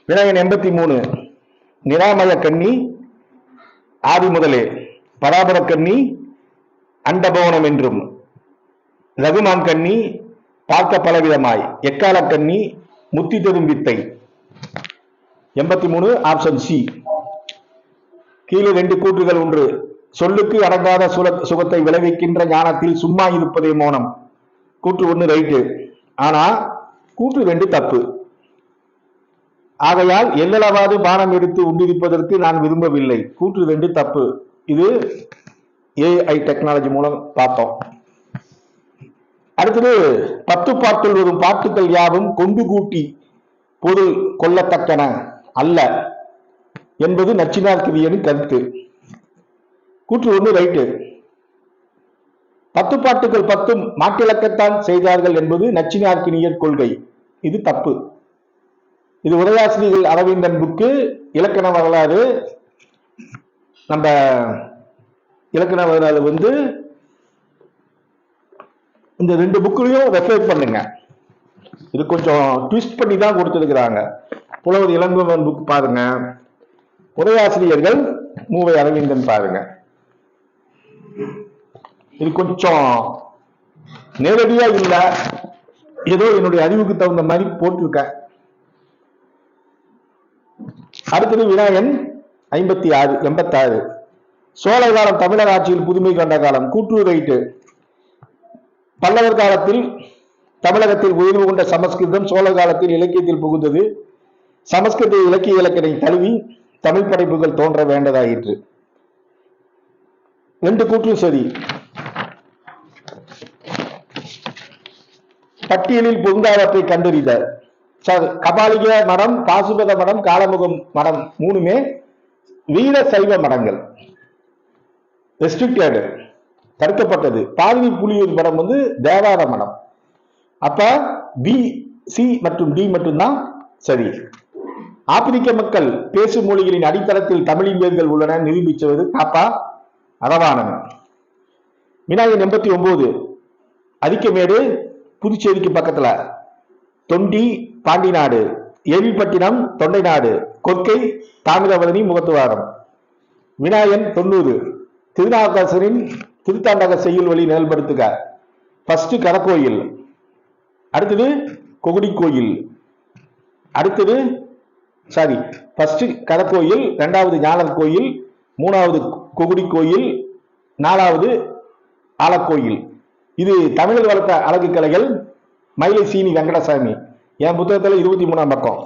விநாயகன் 83. நிராமய கண்ணி, ஆதி முதலே. பராபர கண்ணி, அண்டபவனம் என்றும். ரகுமான் கண்ணி, பார்க்க பலவிதமாய். எக்கால கண்ணி, முத்தி தரும் வித்தை. 83 ஆப்ஷன் சி. கீழே 2 கூற்றுகள் ஒன்று. சொல்லுக்கு அடங்காத சுகத்தை விளைவிக்கின்ற ஞானத்தில் சும்மா இருப்பதே மோனம், கூற்று 1 ரைட்டு. ஆனா கூற்று 2 தப்பு. ஆகையால் எல்லளவாது பானம் எடுத்து உண்டிருப்பதற்கு நான் விரும்பவில்லை, கூற்று 2 தப்பு. இது ஏஐ டெக்னாலஜி மூலம் பார்த்தோம். அடுத்தது 10 பாட்டுள் வரும் பாட்டுக்கள் யாவும் கொண்டு கூட்டி பொருள் கொள்ளத்தக்கன அல்ல என்பது நச்சினார் கிரியனின் கருத்து, கூற்று 1 ரைட்டு. 10 பாட்டுகள் 10 மாட்டிலக்கத்தான் செய்தார்கள் என்பது நச்சினார்க்கினியர் கொள்கை, இது தப்பு. இது உரையாசிரியர்கள் அரவிந்தன் புக்கு, இலக்கண வரலாறு. நம்ம இலக்கண வரலாறு வந்து இந்த 2 புக்குலையும் ரெஃபர் பண்ணுங்க. இது கொஞ்சம் ட்விஸ்ட் பண்ணி தான் கொடுத்திருக்கிறாங்க. புலவர் இளங்கோவன் புக் பாருங்க, உரையாசிரியர்கள் மூவை அரவிந்தன் பாருங்க. இது கொஞ்சம் நேரடியா இல்ல, ஏதோ என்னுடைய அறிவுக்கு தகுந்த மாதிரி போட்டிருக்க. அடுத்தது விநாயகன் 86. சோழ காலம் தமிழர் ஆட்சியில் புதுமை கண்ட காலம், கூற்று ரைட்டு. பல்லவர் காலத்தில் தமிழகத்தில் உயர்வு கொண்ட சமஸ்கிருதம் சோழ காலத்தில் இலக்கியத்தில் புகுந்தது. சமஸ்கிருத இலக்கிய இலக்கணை தழுவி தமிழ் படைப்புகள் தோன்ற வேண்டதாயிற்று. 2 கூற்றும் சரி. பட்டியலில் பொருந்தாதத்தை கண்டறிந்தார். கபாலிக மடம், பாசுபத மடம், காலமுகம் மடம் 3மே வீர சைவ மடங்கள், ரெஸ்ட்ரிக்டட், தடுக்கப்பட்டது. பாதிரி புலியூர் மடம் வந்து தேவார மடம். அப்ப பி, சி மற்றும் டி மட்டும்தான் சரி. ஆப்பிரிக்க மக்கள் பேசும் மொழிகளின் அடித்தளத்தில் தமிழின் வேர்கள் உள்ளன நிரூபிச்சது காப்பா அரவாணன். விநாயகன் 89. அதிக்கமேடு புதுச்சேரிக்கு பக்கத்துல. தொண்டி பாண்டி நாடு, ஏவிப்பட்டினம் தொண்டை நாடு, கொற்கை தாமிரபரணி முகத்துவாரம். விநாயகன் 90. திருநாவுக்கரசரின் திருத்தாண்டக செய்யுள் வழி நிகழ்படுத்துக. ஃபர்ஸ்ட் கடற்கோயில், அடுத்தது கொகுடி கோயில், அடுத்தது சாரி, ஃபர்ஸ்ட் கடற்கோயில், இரண்டாவது ஞானர் கோயில், மூணாவது கொகுடி கோயில், நாலாவது ஆலக்கோயில். இது தமிழர் வளர்த்த அழகு கலைகள். மயிலை சீனி வெங்கடசாமி. என் புத்தகத்துல 23ஆம் பக்கம்.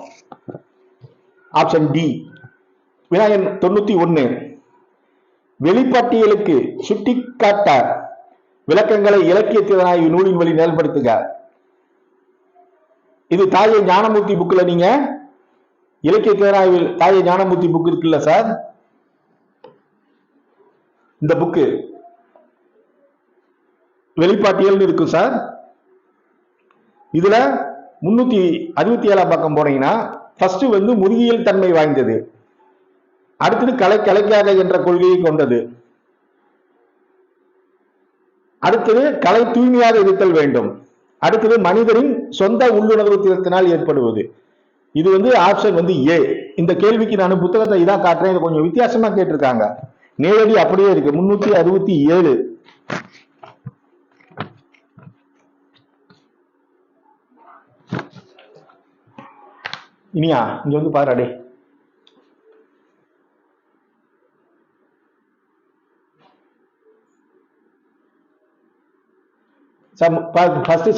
Option D. வினாயன் 91. வெளிப்பாட்டியலுக்கு சுட்டிக்காட்ட விளக்கங்களை இலக்கிய திறனாய்வு நூலின் வழி செயல்படுத்துக. இது தாயை ஞானமூர்த்தி புக்ல நீங்க இலக்கிய திறனாய்வு தாயை ஞானமூர்த்தி புக் இருக்குல்ல சார், இந்த புக்கு வெளிப்பாட்டியல் இருக்கும் சார். இதுல 367ஆம் பக்கம் போனீங்கன்னா ஃபர்ஸ்ட் வந்து முருகியல் தன்மை வாய்ந்தது, அடுத்தது கலை கலைக்காக என்ற கொள்கையை கொண்டது, அடுத்தது கலை தூய்மையாக இருத்தல் வேண்டும், அடுத்தது மனிதரின் சொந்த உள்ளுணர்வு திறத்தினால் ஏற்படுவது. இது வந்து ஆப்ஷன் வந்து ஏ. இந்த கேள்விக்கு நான் புத்தகத்தை இதான் காட்டுறேன். இது கொஞ்சம் வித்தியாசமா கேட்டிருக்காங்க. நேரடி அப்படியே இருக்கு. 367. இனியா இங்க வந்து பாருடே.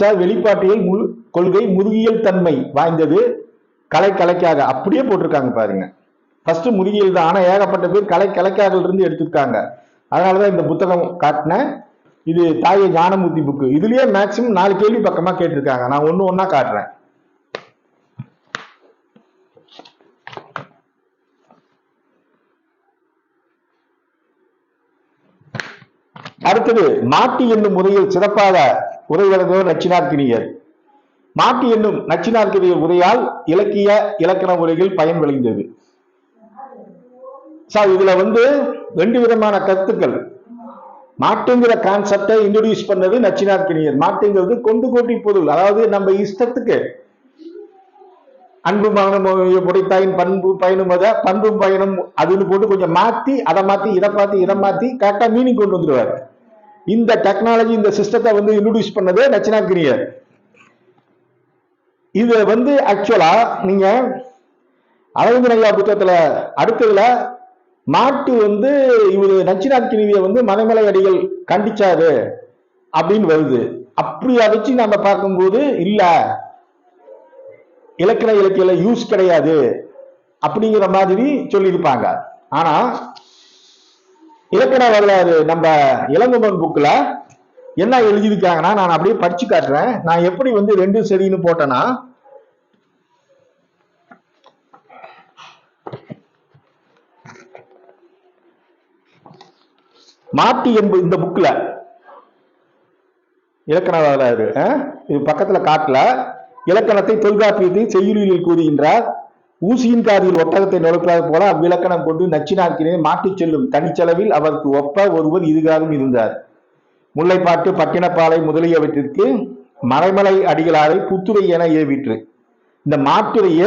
சார் வெளிப்பாட்டியல் கொள்கை முருகியல் தன்மை வாய்ந்தது, கலை கலைக்காக அப்படியே போட்டிருக்காங்க பாருங்க. ஃபர்ஸ்ட் முருகியல் தான், ஆனா ஏகப்பட்ட பேர் கலை கலைக்காக இருந்து எடுத்திருக்காங்க. அதனாலதான் இந்த புத்தகம் காட்டினேன். இது தாயை ஞானமூர்த்தி புக்கு. இதுலயே மேக்சிமம் 4 கேள்வி பக்கமா கேட்டிருக்காங்க. நான் ஒண்ணா காட்டுறேன். அடுத்தது மாட்டி என்னும் முறையில் சிறப்பாக உரைவடைந்தவர் நச்சினார்க்கினியர். மாட்டி என்னும் நச்சினார்க்கினியர் உரையால் இலக்கிய இலக்கண முறைகள் பயன் விளைந்தது. சார் இதுல வந்து 2 விதமான கருத்துக்கள். மாட்டுங்கிற கான்செப்டை இன்ட்ரோடியூஸ் பண்ணது நச்சினார்க்கினியர். மாட்டுங்கிறது கொண்டு கோட்டி பொருள், அதாவது நம்ம இஷ்டத்துக்கு அன்பு முடைத்தாயின் பண்பு பயனும் பண்பும் பயனும் அதுன்னு போட்டு கொஞ்சம் மாத்தி அதை மாத்தி இதை பார்த்து இதை மாத்தி கரெக்டா மீனிங் கொண்டு வந்துருவாரு. இந்த டெக்னாலஜி இந்த சிஸ்டத்தை வந்து இன்ட்ரோடியூஸ் பண்ணது நச்சினார்க்கினியர். இது வந்து ஆக்சுவலா நீங்க அரவிந்தன் ஐயா புத்தகத்துல அடுத்ததுல மாட்டு வந்து இவரு நச்சினார்க்கினியை வந்து மலைமலை அடிகள் கண்டிச்சாரு அப்படின்னு வருது. அப்படி வச்சு நம்ம பார்க்கும்போது இல்ல இலக்கண இலக்கிய யூஸ் கிடையாது அப்படிங்கிற மாதிரி சொல்லியிருப்பாங்க. ஆனா இலக்கண வரலாறு நம்ம இளங்குமரன் புக்ல என்ன எழுதியிருக்காங்கன்னா, நான் அப்படியே படிச்சு காட்டுறேன். நான் எப்படி வந்து 2 சரின்னு போட்டேன்னா, மாட்டி என்பது இந்த புக்ல இலக்கண வரலாறு இது பக்கத்துல காட்டல. இலக்கணத்தை தொல்காப்பியத்தில் செய்யுளில் கூறுகின்றார். ஊசியின் காதில் ஒட்டகத்தை நுழைப்பது போல அவ்விலக்கணம் கொண்டு நச்சினார்க்கினியை மாட்டிச் செல்லும் தனிச்செலவில் அவருக்கு ஒப்ப ஒருவர் இதுகாரும் இருந்தார். முல்லைப்பாட்டு பட்டினப்பாலை முதலியவற்றிற்கு மறைமலை அடிகளாரை புத்துரை என ஏவிற்று. இந்த மாட்டுரைய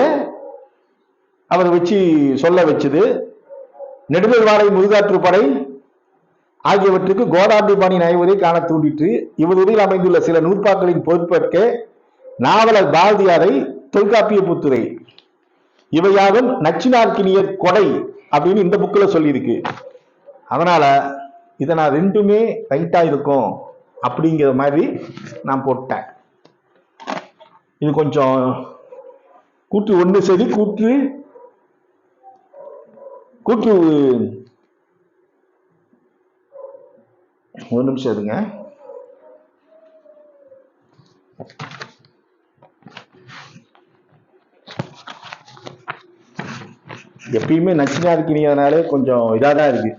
அவர் வச்சு சொல்ல வச்சது. நெடுநல்வாடை முதுகாற்றுப்படை ஆகியவற்றுக்கு கோதாண்டிபாணி நயவதை காண தூண்டிற்று. இவருடைய அமைந்துள்ள சில நூற்பாக்களின் பொறுப்பேற்க நாவலர் பாரதியாரை தொல்காப்பிய புத்துரை இவையாகும் நச்சினார்க்கினியர் கொடை அப்படின்னு இந்த புக்ல சொல்லியிருக்கு. அதனால இதை நான் 2மே ரைட்டா இருக்கும் அப்படிங்கிற மாதிரி நான் போட்டேன். இது கொஞ்சம் கூற்று 1 சரி, கூற்று ஒரு நிமிஷம் இருங்க. எப்பயுமே நச்சினார்க்கினியனாலே கொஞ்சம் இதாதான் இருக்கு.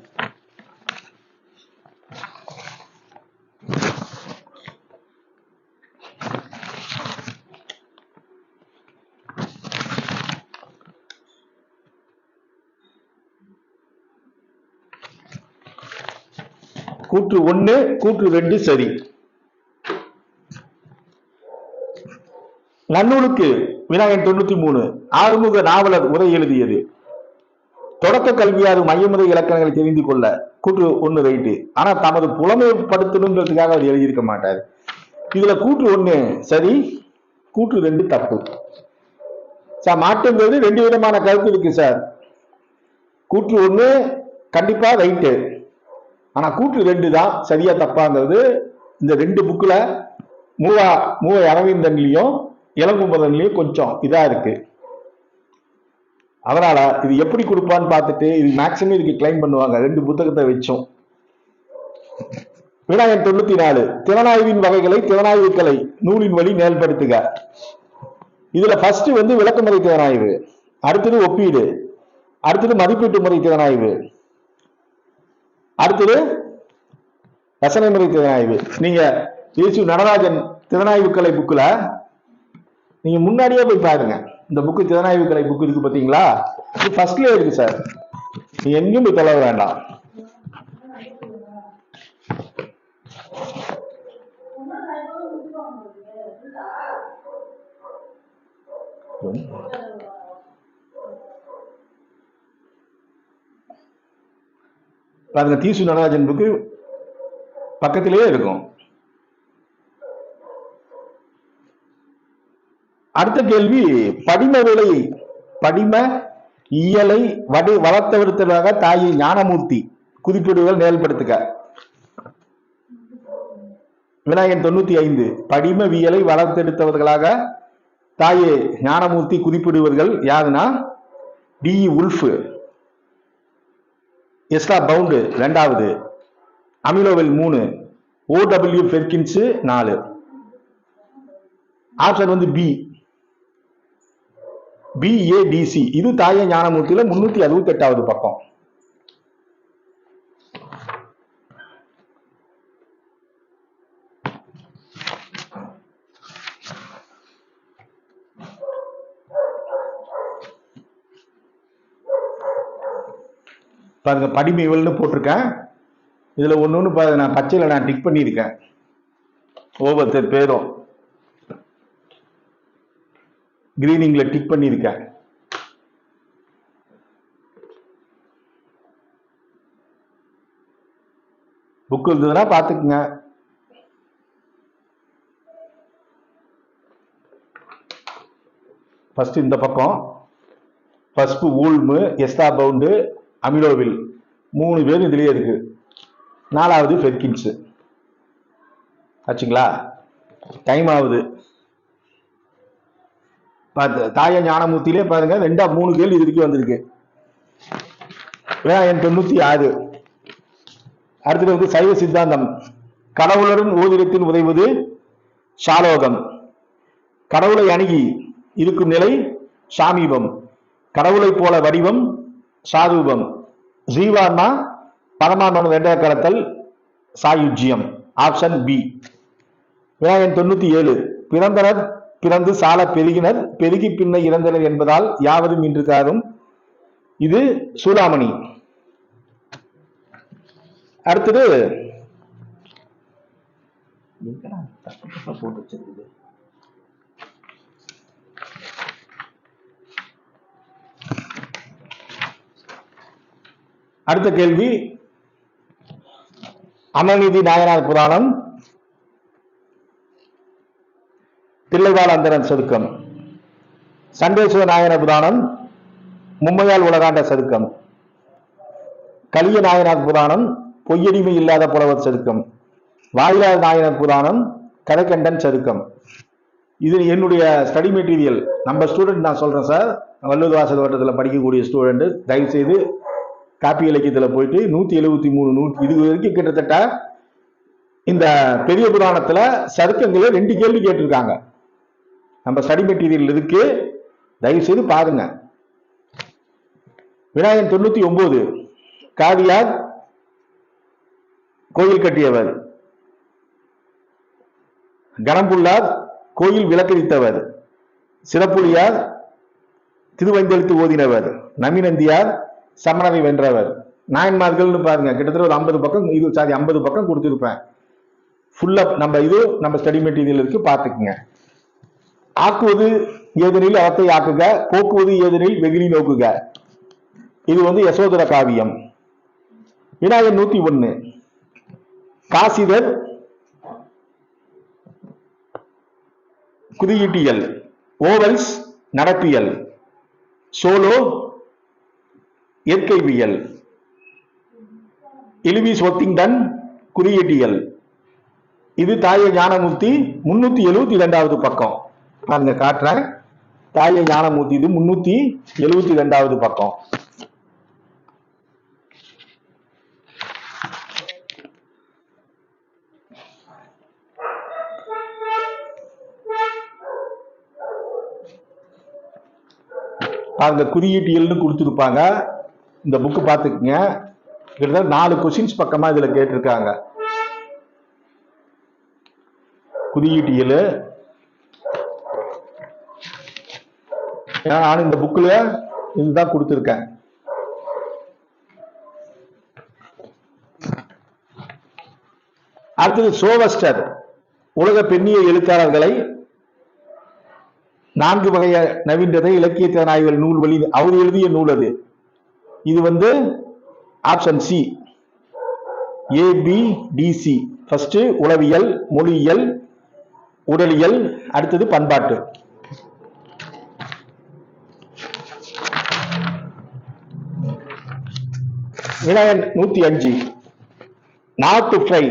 கூற்று 1 கூற்று 2 சரி. நன்னூலுக்கு வினாயன் 93 ஆறுமுக நாவலர் உரை எழுதியது. தொடக்க கல்வியாறு மையமுறை இலக்கணங்களை தெரிந்து கொள்ள கூற்று 1 ரைட்டு. ஆனா தமது புலமைப்படுத்தணுங்கிறதுக்காக அவர் எழுதியிருக்க மாட்டார். இதுல கூற்று 1 சரி, கூற்று 2 தப்பு. சார் மாட்டுங்கிறது ரெண்டு விதமான கருத்து இருக்கு சார். கூற்று ஒண்ணு கண்டிப்பா ரைட்டு, ஆனா கூற்று ரெண்டு தான் சரியா தப்பாங்கிறது இந்த ரெண்டு புக்ல மூவ அரவிந்தன்லயும் இளங்குமரன்லயும் கொஞ்சம் இதா இருக்கு. அதனால இது எப்படி கொடுப்பான்னு பார்த்துட்டு இது மேக்சிமம் இதுக்கு கிளைம் பண்ணுவாங்க ரெண்டு புத்தகத்தை வச்சோம். வினாயன் 94 திறனாய்வின் வகைகளை திறனாய்வுகளை நூலின் வழி மேல்படுத்துக. இதுல ஃபர்ஸ்ட் வந்து விளக்கமுறை திறனாய்வு, அடுத்தது ஒப்பீடு, அடுத்தது மதிப்பீட்டு முறை திறனாய்வு, அடுத்தது ரசனை முறை திறனாய்வு. நீங்க நடராஜன் திறனாய்வு கலை புக்ல நீங்க முன்னாடியே போய் பாருங்க. இந்த புக்கு திறனாய்வு கலை புக் இருக்கு பாத்தீங்களா, இது ஃபர்ஸ்ட்லயே இருக்கு சார். நீங்க எங்கேயும் போய் தொலைவ வேண்டாம். பாருங்க, தீசு நடராஜன் புக்கு பக்கத்திலேயே இருக்கும். அடுத்த கேள்வி, படிம இயலை வளர்த்தவருத்தலாக தாயை ஞானமூர்த்தி குறிப்பிடுதல் நேல்படுத்துக. வினாயன் 95 படிமவியலை வளர்த்தெடுத்தவர்களாக தாயே ஞானமூர்த்தி குறிப்பிடுவர்கள் யாருன்னா டி உல்ஃப், எஸ்ரா பவுண்டு 2வது, அமிலோவெல் 3, OW பெர்கின்ஸ் 4. ஆப்ஷன் வந்து BADC. இது தாயே ஞானமூர்த்தியில 368வது பக்கம். பாருங்க, படிமைகள்னு போட்டிருக்கேன். இதுல ஒண்ணு நான் பச்சையில நான் டிக் பண்ணியிருக்கேன். ஒவ்வொருத்தர் பேரும் கிரீனிங்ல டிக் பண்ணியிருக்கேன். புக் இருந்ததுன்னா பாத்துக்குங்க. ஃபர்ஸ்ட் இந்த பக்கம் ஃபர்ஸ்ட் ஊல்மு, எஸ்தா பவுண்டு, அமிலோவில் 3 பேர் இதுலயே இருக்கு. 4வது பெர்கின்ஸ். ஆச்சுங்களா? டைம் ஆகுது. தாய ஞானமூர்த்தியிலே பாருங்க 3 கேள்வி இதுக்கு வந்திருக்கு. வினாயன் 96. அடுத்தது வந்து சைவ சித்தாந்தம். கடவுளுடன் ஓரிடத்தில் உதைவது சாலோகம். கடவுளை அணுகி இருக்கும் நிலை சாமீபம். கடவுளை போல வடிவம் சாரூபம். ஜீவான்னா பரமாத்மன் வேண்ட கடத்தல் சாயுஜ்யம். Option B. வினாயன் 97. பிறந்தனர் பிறந்து சால பெருகினர் பெருகி பின்ன இறந்தனர் என்பதால் யாவரும் இன்று காரும். இது சூடாமணி. அடுத்தது போட்டு வச்சிருக்குது. அடுத்த கேள்வி, அமல்நீதி நாயனார் புராணம், தில்லைவாழ் அந்தரன் சதுக்கம், சண்டேஸ்வர நாயனார் புராணம், மும்மையால் உலகாண்ட சதுக்கம், கலிய நாயனார் புராணம், பொய்யடிமை இல்லாத புலவர் சதுக்கம், வாயிலார் நாயனார் புராணம், கதைக்கண்டன் சதுக்கம். இது என்னுடைய ஸ்டடி மெட்டீரியல். நம்ம ஸ்டூடெண்ட் நான் சொல்றேன் சார், வள்ளுவர் வாசல் வட்டத்தில் படிக்கக்கூடிய ஸ்டூடெண்ட் தயவு செய்து காப்பி இலக்கியத்தில் போயிட்டு 173 இது வரைக்கும் கிட்டத்தட்ட இந்த பெரிய புராணத்துல சதுக்கங்கள 2 கேள்வி கேட்டிருக்காங்க. நம்ம ஸ்டடி மெட்டீரியல் இருக்கு, தயவு செய்து பாருங்க. வினாயன் 99. காவியார் கோயில் கட்டியவர், கணம்புள்ளார் கோயில் விளக்கரித்தவர், சிறப்புலியார் திருவஞ்செழுத்து ஓதினவர், நமிநந்தியார் சமணரை வென்றவர். நாயன்மார்கள் பாருங்க கிட்டத்தட்ட ஒரு 50 பக்கம், இது 50 பக்கம் கொடுத்திருப்பேன். ஃபுல்லா நம்ம ஸ்டடி மெட்டீரியல் இருக்கு, பாத்துக்குங்க. ஆக்குவது ஏதெனில் அவத்தை ஆக்குக, போக்குவது ஏதெனில் வெகுளி நோக்குக. இது வந்து யசோதர காவியம். வினாயன் 101. காசிதர் குறியீட்டியல், ஓவல்ஸ் நடப்பியல், சோலோ இயற்கைவியல், இலிவிஸ் ஒத்திங்டன் குறியீட்டியல். இது தாய ஞானமூர்த்தி 372வது பக்கம். பாருங்க காட்டுறேன். தாய ஞானமூர்த்தி இது 372வது பக்கம். பாருங்க குறியீட்டியல்னு கொடுத்துருப்பாங்க. இந்த புக்கு பார்த்துக்குங்க. கிட்டத்தட்ட 4 கொஸ்டின்ஸ் பக்கமா இதுல கேட்டிருக்காங்க. குறியீட்டியல் நான் இந்த புக்ல இதுதான் கொடுத்திருக்கேன். அடுத்தது சோவஸ்டர் உலக பெண்ணிய எழுத்தாளர்களை 4 வகைய நவீன்றதை இலக்கிய திறனாய்வுகள் நூல் வழி அவர் எழுதிய நூல் அது. இது ஆப்ஷன் சி ABDC. ஃபர்ஸ்ட் உளவியல், மொழியியல், உடலியல், அடுத்தது பண்பாட்டு. வினாயன் 105 நாட்டு ஃப்ரை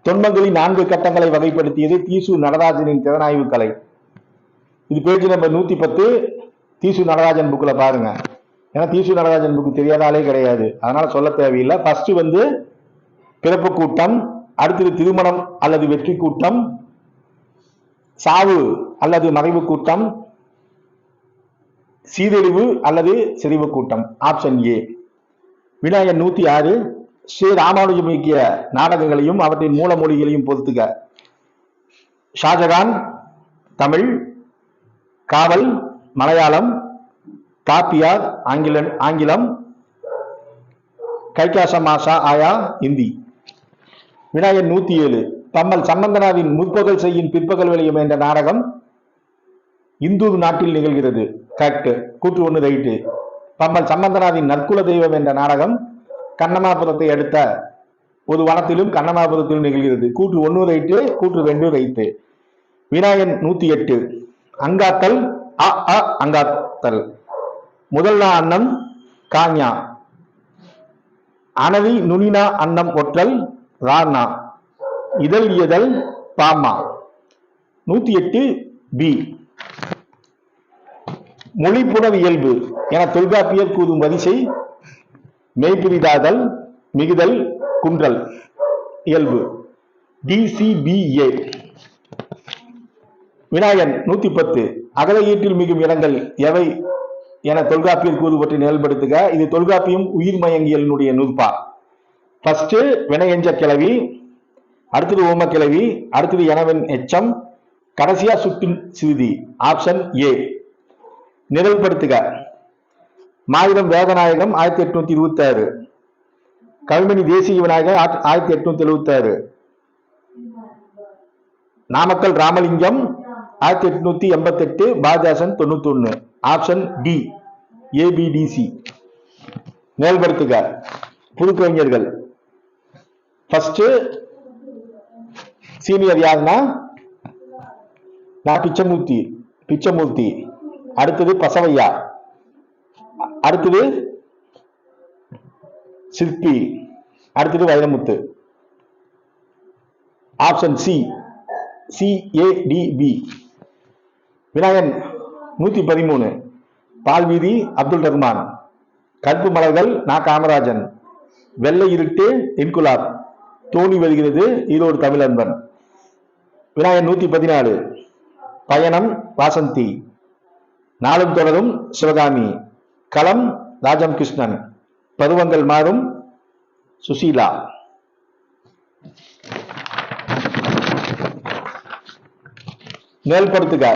தொன்மங்களின் 4 கட்டங்களை வகைப்படுத்தியது தீசு நடராஜனின் திறனாய்வு கலை. இது பேஜ் நம்பர் 110. தீசு நடராஜன் புக்ல பாருங்க. ஏன்னா தீசு நடராஜன் புக்கு தெரியாதாலே கிடையாது, அதனால சொல்ல தேவையில்லை. ஃபர்ஸ்ட் பிறப்பு கூட்டம், அடுத்தது திருமணம் அல்லது வெற்றி கூட்டம், சாவு அல்லது மறைவு கூட்டம், சீரழிவு அல்லது செறிவு கூட்டம். Option A. வினாயன் 106 ஸ்ரீ ராமானுஜம் இயக்கிய நாடகங்களையும் அவற்றின் மூல மொழிகளையும் பொறுத்துக. ஷாஜகான் தமிழ், காவல் மலையாளம், காப்பியார் ஆங்கிலம், கைகாசமாசா ஆயா இந்தி. வினாயன் 107 பம்மல் சம்பந்தனாவின் முற்பகல் செய்யும் பிற்பகல் விளையும் என்ற நாடகம் இந்தூர் நாட்டில் நிகழ்கிறது. கரெக்ட். கூற்று 1 ரைட்டு. பம்மல் சம்பந்தனாவின் நற்குல தெய்வம் என்ற நாடகம் கண்ணமாபுரத்தை அடுத்த ஒரு வனத்திலும் கண்ணமாபுரத்திலும் நிகழ்கிறது. கூற்று 1 ரைட்டு. கூற்று 2 ரைட்டு. வினாயன் 108 அங்காத்தல் அங்காத்தல் முதல்னா அன்னம் காஞா, அனவி நுனினா அன்னம் ஒற்றல் ராணா, இதழ் இயதல் பாமா. 108 பி. மொழிப்புணர் இயல்பு என தொல்காப்பியர் கூறும் வரிசை மெய்பிரிதாதல், மிகுதல், குன்றல் இயல்பு. DCBA. வினாயன் 110 அகல ஈட்டில் மிகும் இடங்கள் எவை என தொல்காப்பியர் கூறுவற்றை நிழல்படுத்துக. இது தொல்காப்பியம் உயிர் மயங்கியலினுடைய நூற்பா. ஃபர்ஸ்ட் வினையெஞ்ச கிளவி, அடுத்தது ஓம கிளவி, அடுத்தது எனவன் எச்சம், கடைசியா சுட்டின் சிறுதி. Option A. நிரல்படுத்துக. Mayuram Vedanayakam 1826, Kavimani Desiya Vinayagar 1876, Namakkal Ramalingam 1888, Bharathidasan 91. Option D ABDC. நிரல்படுத்துக. புது கவிஞர்கள். ஃபர்ஸ்ட் சீனியர் யாருன்னா பிச்சமூர்த்தி, அடுத்தது பசவையா, அடுத்தது சிற்பி, அடுத்தது வைரமுத்து. Option C CADB. வினாயன் 113 பால்வீதி அப்துல் ரஹ்மான், கருப்பு மலர்கள் நா காமராஜன், வெள்ளை இருட்டு இன்குலாப், தோணி வருகிறது ஈரோடு தமிழன்பன். வினாயன் 114 பயணம் வாசந்தி, நாளும் தொடரும் சிவகாமி, களம் ராஜம் கிருஷ்ணன், பருவங்கள் மாறும் சுசீலா. மேல்படுத்துக.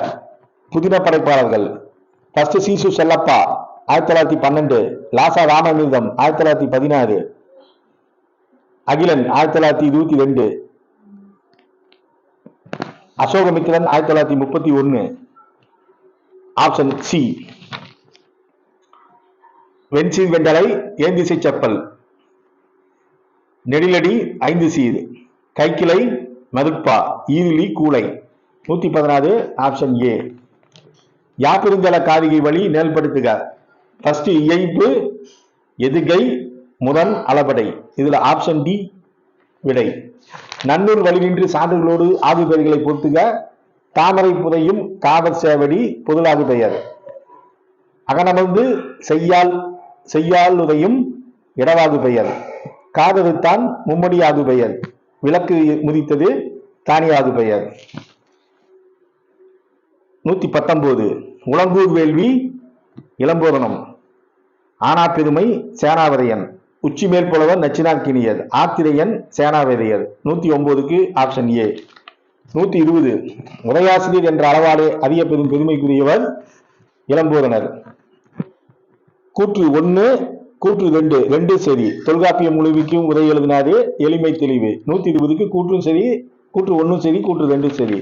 புதின படைப்பாளர்கள். ஃபர்ஸ்ட் சீசு செல்லப்பா 1912, லாசா ராமாமிர்தம் 1916, அகிலன் 1922, அசோகமித்திரன் 1931. Option C. வெண்சீர் வெண்டலை ஏந்திசை செப்பல், நெடிலடி 5 சீர், கைக்கிளை மதுப்பா, ஈரிலி கூளை. 116. Option A. யாப்பிருந்தல காரிகை வழி நேல்படுத்துக. ஃபர்ஸ்ட் இயைப்பு, எதுகை, முரண், அளபடை. இதுல ஆப்ஷன் டி விடை. நன்னூல் வழிநின்று சான்றுகளோடு ஆகு பெயர்களை பொறுத்துக. தாமரை புதையும் காதற் சேவடி பொதுளாகு பெயர். அகனமர்ந்து செய்யாளுதையும் இடவாகு பெயர். காதறுத்தான் மும்மடியாகு பெயர். விளக்கு முதித்தது தானியாகு பெயர். 119 உலங்கூர் வேள்வி இளம்போதனம். ஆனா பெருமை சேனாவதையன். உச்சிமேல் புலவர் நச்சினார் கிணியர். ஆத்திரையன் சேனாவேதையர். 109க்கு ஆப்ஷன் ஏ. 120 உரையாசிரியர் என்ற அளவாலே அதிக பெரும் பெருமைக்குரியவர் இளம்போதனர். கூற்று 1 கூற்று 2 ரெண்டு சரி. தொல்காப்பியம் முழுவிக்கும் உரை எழுதினாரு, எளிமை தெளிவு. 120க்கு கூற்றும் சரி, கூற்று 1 சரி, கூற்று 2 சரி.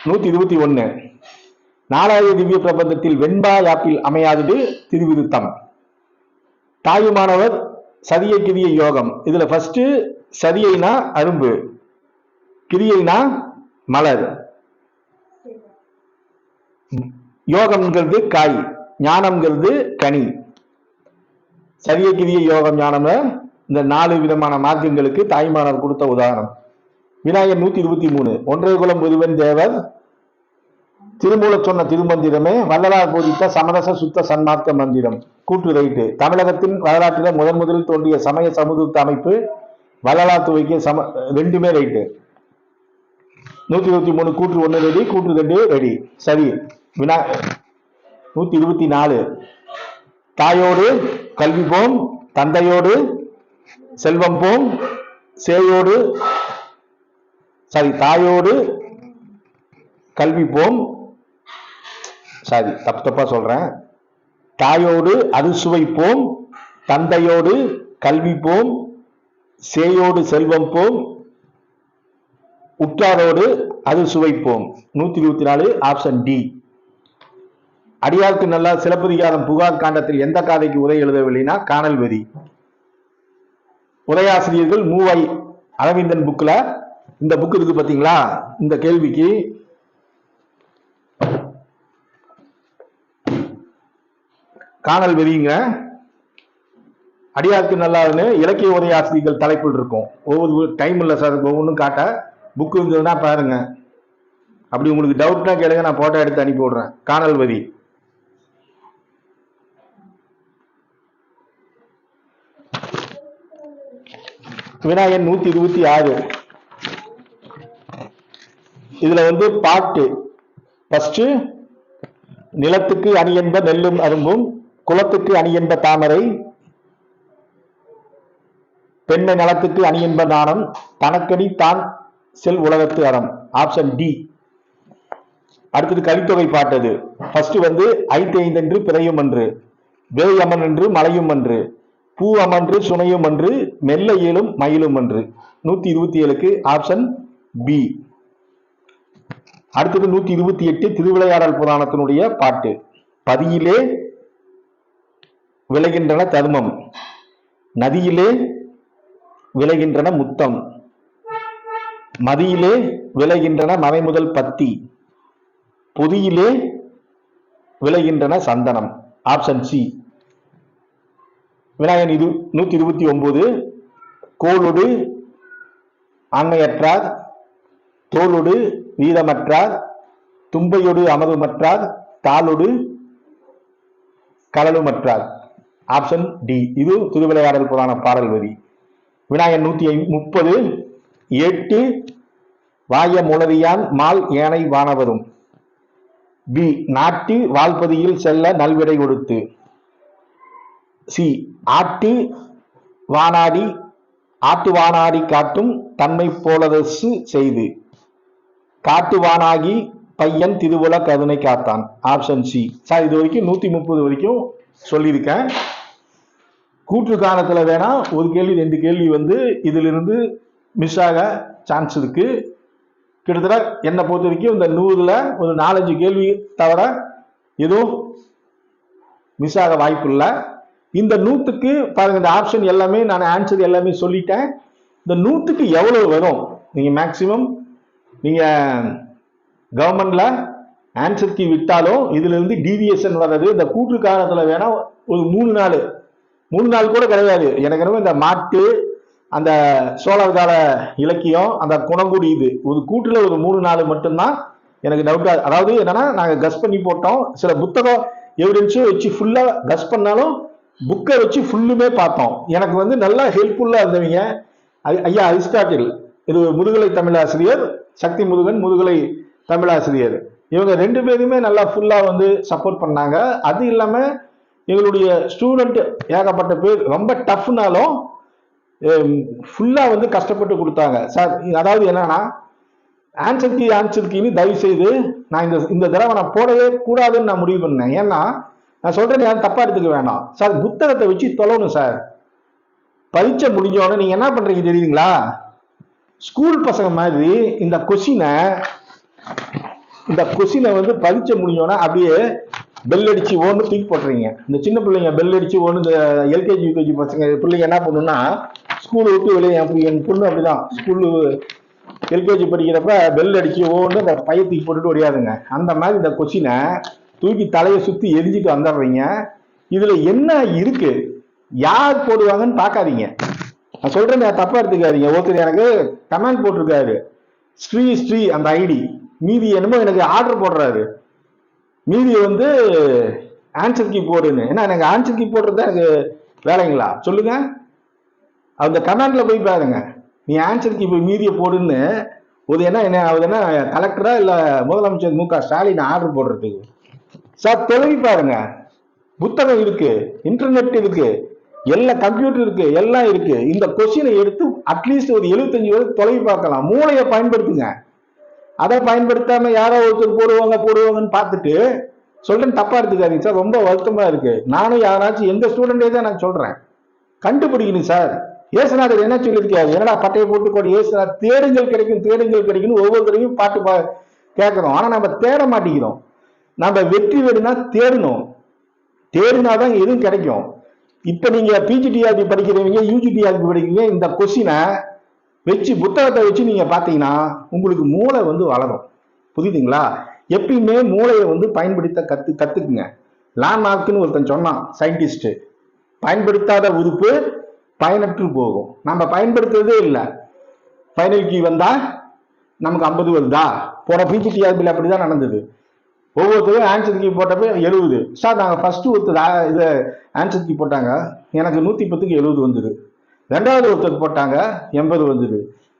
121 நாலாயிர திவ்ய பிரபந்தத்தில் வெண்பா யாப்பில் அமையாதது திருவிருத்தம். தாயுமானவர் சதியை கிரிய யோகம். இதுல ஃபர்ஸ்ட் சதியைனா அரும்பு, கிரியைனா மலர், யோகம்ங்கிறது காய், ஞானம்ங்கிறது கனி. சதியை கிரிய யோகம் ஞானம் இந்த 4 விதமான மார்க்கங்களுக்கு தாய்மானவர் கொடுத்த உதாரணம். விநாயகர் 123 ஒன்றை குலம் ஒருவன் தேவர் திருமூல சொன்ன திருமந்திரமே வள்ளலார் போதித்த சமரச சுத்த சன்மார்க்க மந்திரம். கூற்று ரைட்டு. தமிழகத்தின் வரலாற்றில் முதலில் தோன்றிய சமய சமூகத்த அமைப்பு வள்ளலார் துவக்கிய ரெண்டுமே ரைட்டு. 123 கூற்று 1 ரெடி, கூற்று 2 ரெடி சரி. 124 தாயோடு கல்வி போம், தந்தையோடு செல்வம் போம், சேயோடு தாயோடு கல்வி போம், தப்பா சொல்றேன். தாயோடு அது சுவைப்போம், தந்தையோடு கல்வி போம், சேயோடு செல்வம் போம், உற்றாரோடு அது சுவைப்போம். 124 ஆப்ஷன் டி. அடியாருக்கு நல்லா சிலப்பதிகாரம் புகார் காண்டத்தில் எந்த காதைக்கு உரை எழுதவில்லைனா காணல் வரி. உரையாசிரியர்கள் மூவை அரவிந்தன் புக்ல இந்த புக் இருக்கு பாத்தீங்களா, இந்த கேள்விக்கு காணல் வெறிங்க அடியாருக்கு நல்லான்னு இலக்கிய உரையாசிரியர்கள் தலைப்பில் இருக்கும். ஒவ்வொரு டைம் இல்லை சார், ஒவ்வொன்றும் காட்ட புக் இருந்ததுன்னா பாருங்க. அப்படி உங்களுக்கு டவுட்னா கேளுங்க, நான் போட்டோ எடுத்து அனுப்பி விடுறேன். காணல் வரி. விநாயகன் 126 இதுல பாட்டு ஃபர்ஸ்ட் நிலத்துக்கு அணி என்ப நெல்லும் அரும்பும், குலத்துக்கு அணி என்ப தாமரை, பெண்ணை நலத்துக்கு அணி என்ப நாணம், தனக்கடி தான் செல் உலகத்து அறம். Option D. அடுத்தது கலித்தொகை பாட்டது. ஃபர்ஸ்ட் ஐந்து ஐந்தென்று பிறையும் அன்று, வேய் அமன் என்று மலையும் அன்று, பூ அமன்று சுனையும் அன்று, மெல்ல இயலும் மயிலும் அன்று. 127க்கு ஆப்ஷன் பி. அடுத்தது 128 திருவிளையாடல் புராணத்தினுடைய பாட்டு. பதியிலே விளைகின்றன தர்மம், நதியிலே விளைகின்றன முத்தம், மதியிலே விளைகின்றன மறைமுதல் பத்தி, பொதியிலே விளைகின்றன சந்தனம். Option C. விநாயகன் 129 கோளொடு ஆண்மையற்றார், தோளொடு வீரமற்றார், தும்பையொடு அமதுமற்றார், தாளொடு கலலுமற்றார். ஆப்ஷன் டி. இது திருவிளையாடல் புராண பாடல் வரி. விநாயகன் 130 ஏட்டு வாய முளரியான் மால் ஏனை வானவரும். பி. நாட்டு வால்பதியில் செல்ல நல்விடை கொடுத்து. சி. ஆட்டு வானாடி காட்டும் தன்மை போலதசு செய்து, காட்டுவானாகி பையன் திருவுல கருணை காத்தான். Option C. சார் இது வரைக்கும் 130 வரைக்கும் சொல்லியிருக்கேன். கூற்று காலத்துல வேணா ஒரு கேள்வி 2 கேள்வி இதிலிருந்து மிஸ் ஆக சான்ஸ் இருக்கு. கிட்டத்தட்ட என்னை பொறுத்த வரைக்கும் இந்த 100ல ஒரு 4-5 கேள்வி தவிர எதுவும் மிஸ் ஆக வாய்ப்பு இல்லை. இந்த 100க்கு பாருங்க, இந்த ஆப்ஷன் எல்லாமே நான் ஆன்சர் எல்லாமே சொல்லிட்டேன். இந்த 100க்கு எவ்வளவு வரும்? நீங்க மேக்சிமம் நீங்க கவர்மெண்ட்ல ஆன்சர் கீ விட்டாலும் இதுல இருந்து டீவியேஷன் வர்றது இந்த கூற்று காரணத்துல வேணா ஒரு 3 நாள் கூட கிடையாது. எனக்கு என்னமோ இந்த மாட்டு அந்த சோழர் கால இலக்கியம் அந்த குணங்குடி இது ஒரு கூற்றுல ஒரு 3-4 மட்டும்தான் எனக்கு டவுட்டா. அதாவது என்னன்னா நாங்க கஸ் பண்ணி போட்டோம், சில புத்தகம் எவிடன்ஸும் வச்சு ஃபுல்லா கஸ் பண்ணாலும் புக்கை வச்சு ஃபுல்லுமே பார்த்தோம். எனக்கு வந்து நல்லா ஹெல்ப்ஃபுல்லா இருந்தவங்க ஐயா அரிஸ்டாட்டில், இது முதுகலை தமிழாசிரியர், சக்தி முருகன் முதுகலை தமிழாசிரியர், இவங்க 2 பேருமே நல்லா ஃபுல்லா வந்து சப்போர்ட் பண்ணாங்க. அது இல்லாம எங்களுடைய ஸ்டூடெண்ட் ஏகப்பட்ட பேர் ரொம்ப டஃப்னாலும் ஃபுல்லா வந்து கஷ்டப்பட்டு கொடுத்தாங்க சார். அதாவது என்னன்னா ஆன்சர் கீன்னு தயவு செய்து நான் இந்த தடவை நான் போடவே கூடாதுன்னு நான் முடிவு பண்ணேன். ஏன்னா நான் சொல்றேன், யாரும் தப்பா எடுத்துக்க வேணாம் சார். புத்தகத்தை வச்சு தொலைணும் சார். பரீட்சை முடிஞ்சோடனே நீங்க என்ன பண்றீங்க தெரியுங்களா? ஸ்கூல் பசங்க மாதிரி இந்த கொஸ்டினை வந்து பரீட்சை முடிஞ்சோடனே அப்படியே பெல் அடிச்சு ஓன்னு தூக்கி போட்டுறீங்க. இந்த சின்ன பிள்ளைங்க பெல் அடிச்சு ஓன்னு, இந்த எல்கேஜி யூகேஜி பசங்க பிள்ளைங்க என்ன பண்ணுன்னா ஸ்கூல் விட்டு வெளியே, என் பொண்ணு அப்படிதான் ஸ்கூலு எல்கேஜி படிக்கிறப்ப பெல் அடிச்சு ஓன்னு அந்த பைய தூக்கி போட்டுட்டு ஒடியாதுங்க. அந்த மாதிரி இந்த கொஸ்டினை தூக்கி தலையை சுத்தி எரிஞ்சிட்டு வந்துடுறீங்க. இதுல என்ன இருக்கு, யார் போடுவாங்கன்னு பார்க்காதீங்க. நான் சொல்றேன், தப்பா எடுத்துக்காதீங்க. ஒருத்தர் எனக்கு கமெண்ட் போட்டிருக்காரு, ஸ்ரீ அந்த ஐடி, மீதி என்னமோ எனக்கு ஆர்டர் போடுறாரு, மீதியை வந்து ஆன்சர் கீ போடுன்னு. ஏன்னா எனக்கு ஆன்சர் கீ போடுறது தான் எனக்கு வேலைங்களா சொல்லுங்க? அந்த கமெண்ட்ல போய் பாருங்க, நீ ஆன்சர் கீ போய் மீதியை போடுன்னு ஒரு என்ன கலெக்டரா இல்ல முதலமைச்சர் மு.க. ஸ்டாலின் ஆர்டர் போடுறதுக்கு. சார் தொலைவி பாருங்க, புத்தகம் இருக்கு, இன்டர்நெட் இருக்கு, எல்லா கம்ப்யூட்டர் இருக்கு, எல்லாம் இருக்கு. இந்த கொஸ்டினை எடுத்து அட்லீஸ்ட் ஒரு 75 வரைக்கும் தொலைவி பார்க்கலாம். மூளையை பயன்படுத்துங்க. அதை பயன்படுத்தாம யாரோ ஒருத்தர் போடுவாங்கன்னு பார்த்துட்டு சொல்றேன், தப்பா எடுத்துக்காதீங்க சார். ரொம்ப வருத்தமா இருக்கு. நானும் யாராச்சும் எங்க ஸ்டூடெண்டே தான் நான் சொல்றேன், கண்டுபிடிக்கணும் சார். ஏசுநாதர் என்ன சொல்லியிருக்காரு, என்னடா பட்டையை போட்டு போட்டு ஏசுநாதர் தேடுங்கள் கிடைக்கும் ஒவ்வொரு தடவையும் பாட்டு கேட்கிறோம். ஆனா நம்ம தேட மாட்டேங்கிறோம். நம்ம வெற்றி வேணும்னா தேடினாதான் எதுவும் கிடைக்கும். இப்ப நீங்க பிஜிடிஆர்பி படிக்கிறவங்க, யூஜிடிஆர்பி படிக்கிறீங்க, இந்த கொஸ்டினை வச்சு புத்தகத்தை வச்சு நீங்க பாத்தீங்கன்னா உங்களுக்கு மூளை வந்து வளரும். புரியுதுங்களா? எப்பயுமே மூளையை வந்து பயன்படுத்த கத்துக்குங்க. லாமார்க்னு ஒருத்தன் சொன்னான், சயின்டிஸ்ட், பயன்படுத்தாத உறுப்பு பயனற்று போகும். நம்ம பயன்படுத்துறதே இல்லை. ஃபைனல் கீ வந்தா நமக்கு 50 வருதா? போன பிஜிடிஆர்பியில் அப்படிதான் நடந்தது. ஒவ்வொருத்தரும் ஆன்சர் கீ போட்டப்ப 70 சார். நாங்கள் ஃபர்ஸ்ட் ஒருத்தர் இதை ஆன்சர் கீ போட்டாங்க, எனக்கு 110க்கு 70 வந்தது. 2வது ஒருத்தர் போட்டாங்க 80 வந்தது.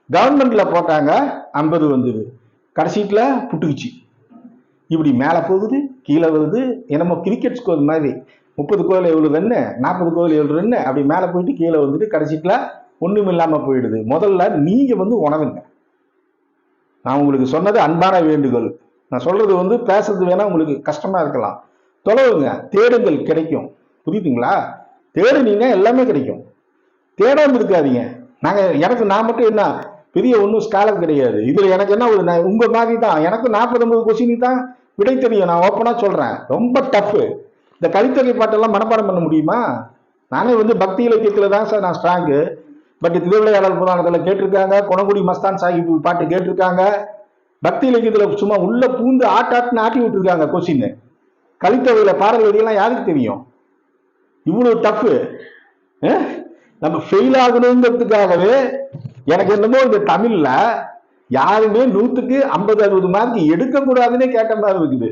கவர்மெண்ட்ல போட்டாங்க 50 வந்தது. கடைசீட்டில் புட்டுக்குச்சு. இப்படி மேலே போகுது, கீழே வருது. என்னமோ கிரிக்கெட் ஸ்கோர் மாதிரி 30 கோவில் 7 ரன்னு, 40 கோவில் 7 ரன்னு, அப்படி மேலே போயிட்டு கீழே வந்துட்டு கடைசீட்டில் ஒன்றும் இல்லாமல் போயிடுது. முதல்ல நீங்க வந்து உணவுங்க. நான் உங்களுக்கு சொன்னது அன்பான வேண்டுகோள். நான் சொல்றது வந்து பேசுறது வேணா உங்களுக்கு கஷ்டமா இருக்கலாம். தொலைவுங்க, தேடுங்கள் கிடைக்கும். புரியுதுங்களா? தேடுனீங்க எல்லாமே கிடைக்கும். தேடாம இருக்காதீங்க. நான் மட்டும் என்ன பெரிய ஒன்றும் ஸ்காலர் கிடையாது. இதுல எனக்கு என்ன ஒரு உங்க மாதிரி தான், எனக்கு 40-50 கொஸ்டின் தான் விடை தெரியும். நான் ஓப்பனா சொல்றேன், ரொம்ப டஃப். இந்த கலித்தொகை பாட்டெல்லாம் மனப்பாடம் பண்ண முடியுமா? நானே வந்து பக்தி இலக்கியத்துல தான் சார் நான் ஸ்ட்ராங்கு. பட் திருவிளையாடல் புராணத்துல கேட்டிருக்காங்க, குணங்குடி மஸ்தான் சாஹிப் பாட்டு கேட்டிருக்காங்க. பக்தி இலக்கியத்துல சும்மா உள்ள பூந்து ஆட்டாட்டுன்னு ஆட்டி விட்டுருக்காங்க கொஸ்டின். கலித்தொகையில பாடல் வரியெல்லாம் யாருக்கு தெரியும்? இவ்வளவு டஃப். நம்ம ஃபெயில் ஆகணுங்கிறதுக்காகவே எனக்கு என்னமோ இந்த தமிழ்ல யாருமே 100க்கு 50-60 மார்க் எடுக்கக்கூடாதுன்னே கேட்ட மாதிரி இருக்குது.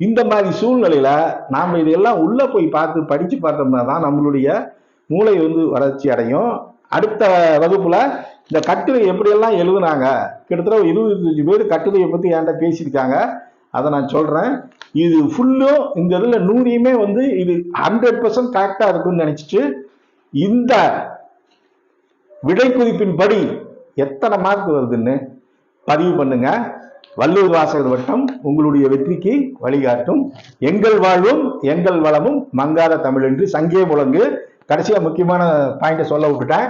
இந்த மாதிரி சூழ்நிலையில நாம இதெல்லாம் உள்ள போய் படிச்சு பார்த்தோம்னா தான் நம்மளுடைய மூளை வந்து வளர்ச்சி அடையும். அடுத்த வகுப்புல இந்த கட்டுரை எப்படியெல்லாம் எழுதுனாங்க, கிட்டத்தட்ட 20-25 பேர் கட்டுரையை பத்தி என்கிட்ட பேசியிருக்காங்க. அதை நான் சொல்றேன். இது ஃபுல்லும் இந்த இதுல 100யுமே வந்து இது 100% கரெக்டா இருக்குன்னு நினைச்சிட்டு இந்த விடை குறிப்பின் படி எத்தனை மார்க் வருதுன்னு பதிவு பண்ணுங்க. வள்ளுவர் வாசகர் வட்டம் உங்களுடைய வெற்றிக்கு வழிகாட்டும். எங்கள் வாழ்வும் எங்கள் வளமும் மங்காத தமிழ் என்று சங்கே முழங்கு. கடைசியா முக்கியமான பாயிண்ட சொல்ல விட்டுட்டேன்.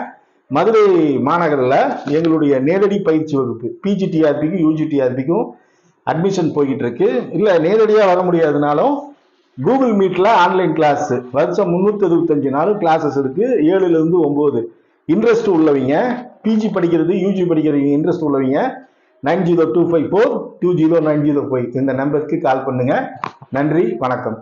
மதுரை மாநகரில் எங்களுடைய நேரடி பயிற்சி வகுப்பு பிஜிடிஆர்பிக்கும் யூஜிடிஆர்பிக்கும் அட்மிஷன் போய்கிட்டு இருக்கு. இல்லை நேரடியாக வர முடியாதுனாலும் கூகுள் மீட்ல ஆன்லைன் கிளாஸ் வருஷம் 365 நாளும் கிளாஸஸ் இருக்கு. 7லிருந்து 9. இன்ட்ரெஸ்ட் உள்ளவங்க, பிஜி படிக்கிறது யூஜி படிக்கிறவங்க இன்ட்ரெஸ்ட் உள்ளவங்க 9025420905 இந்த நம்பருக்கு கால் பண்ணுங்க. நன்றி, வணக்கம்.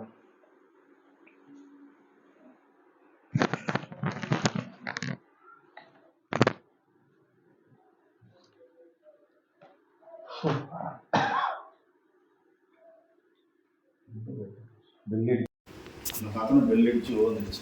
பெல் அடிச்சு ஓந்துருச்சு.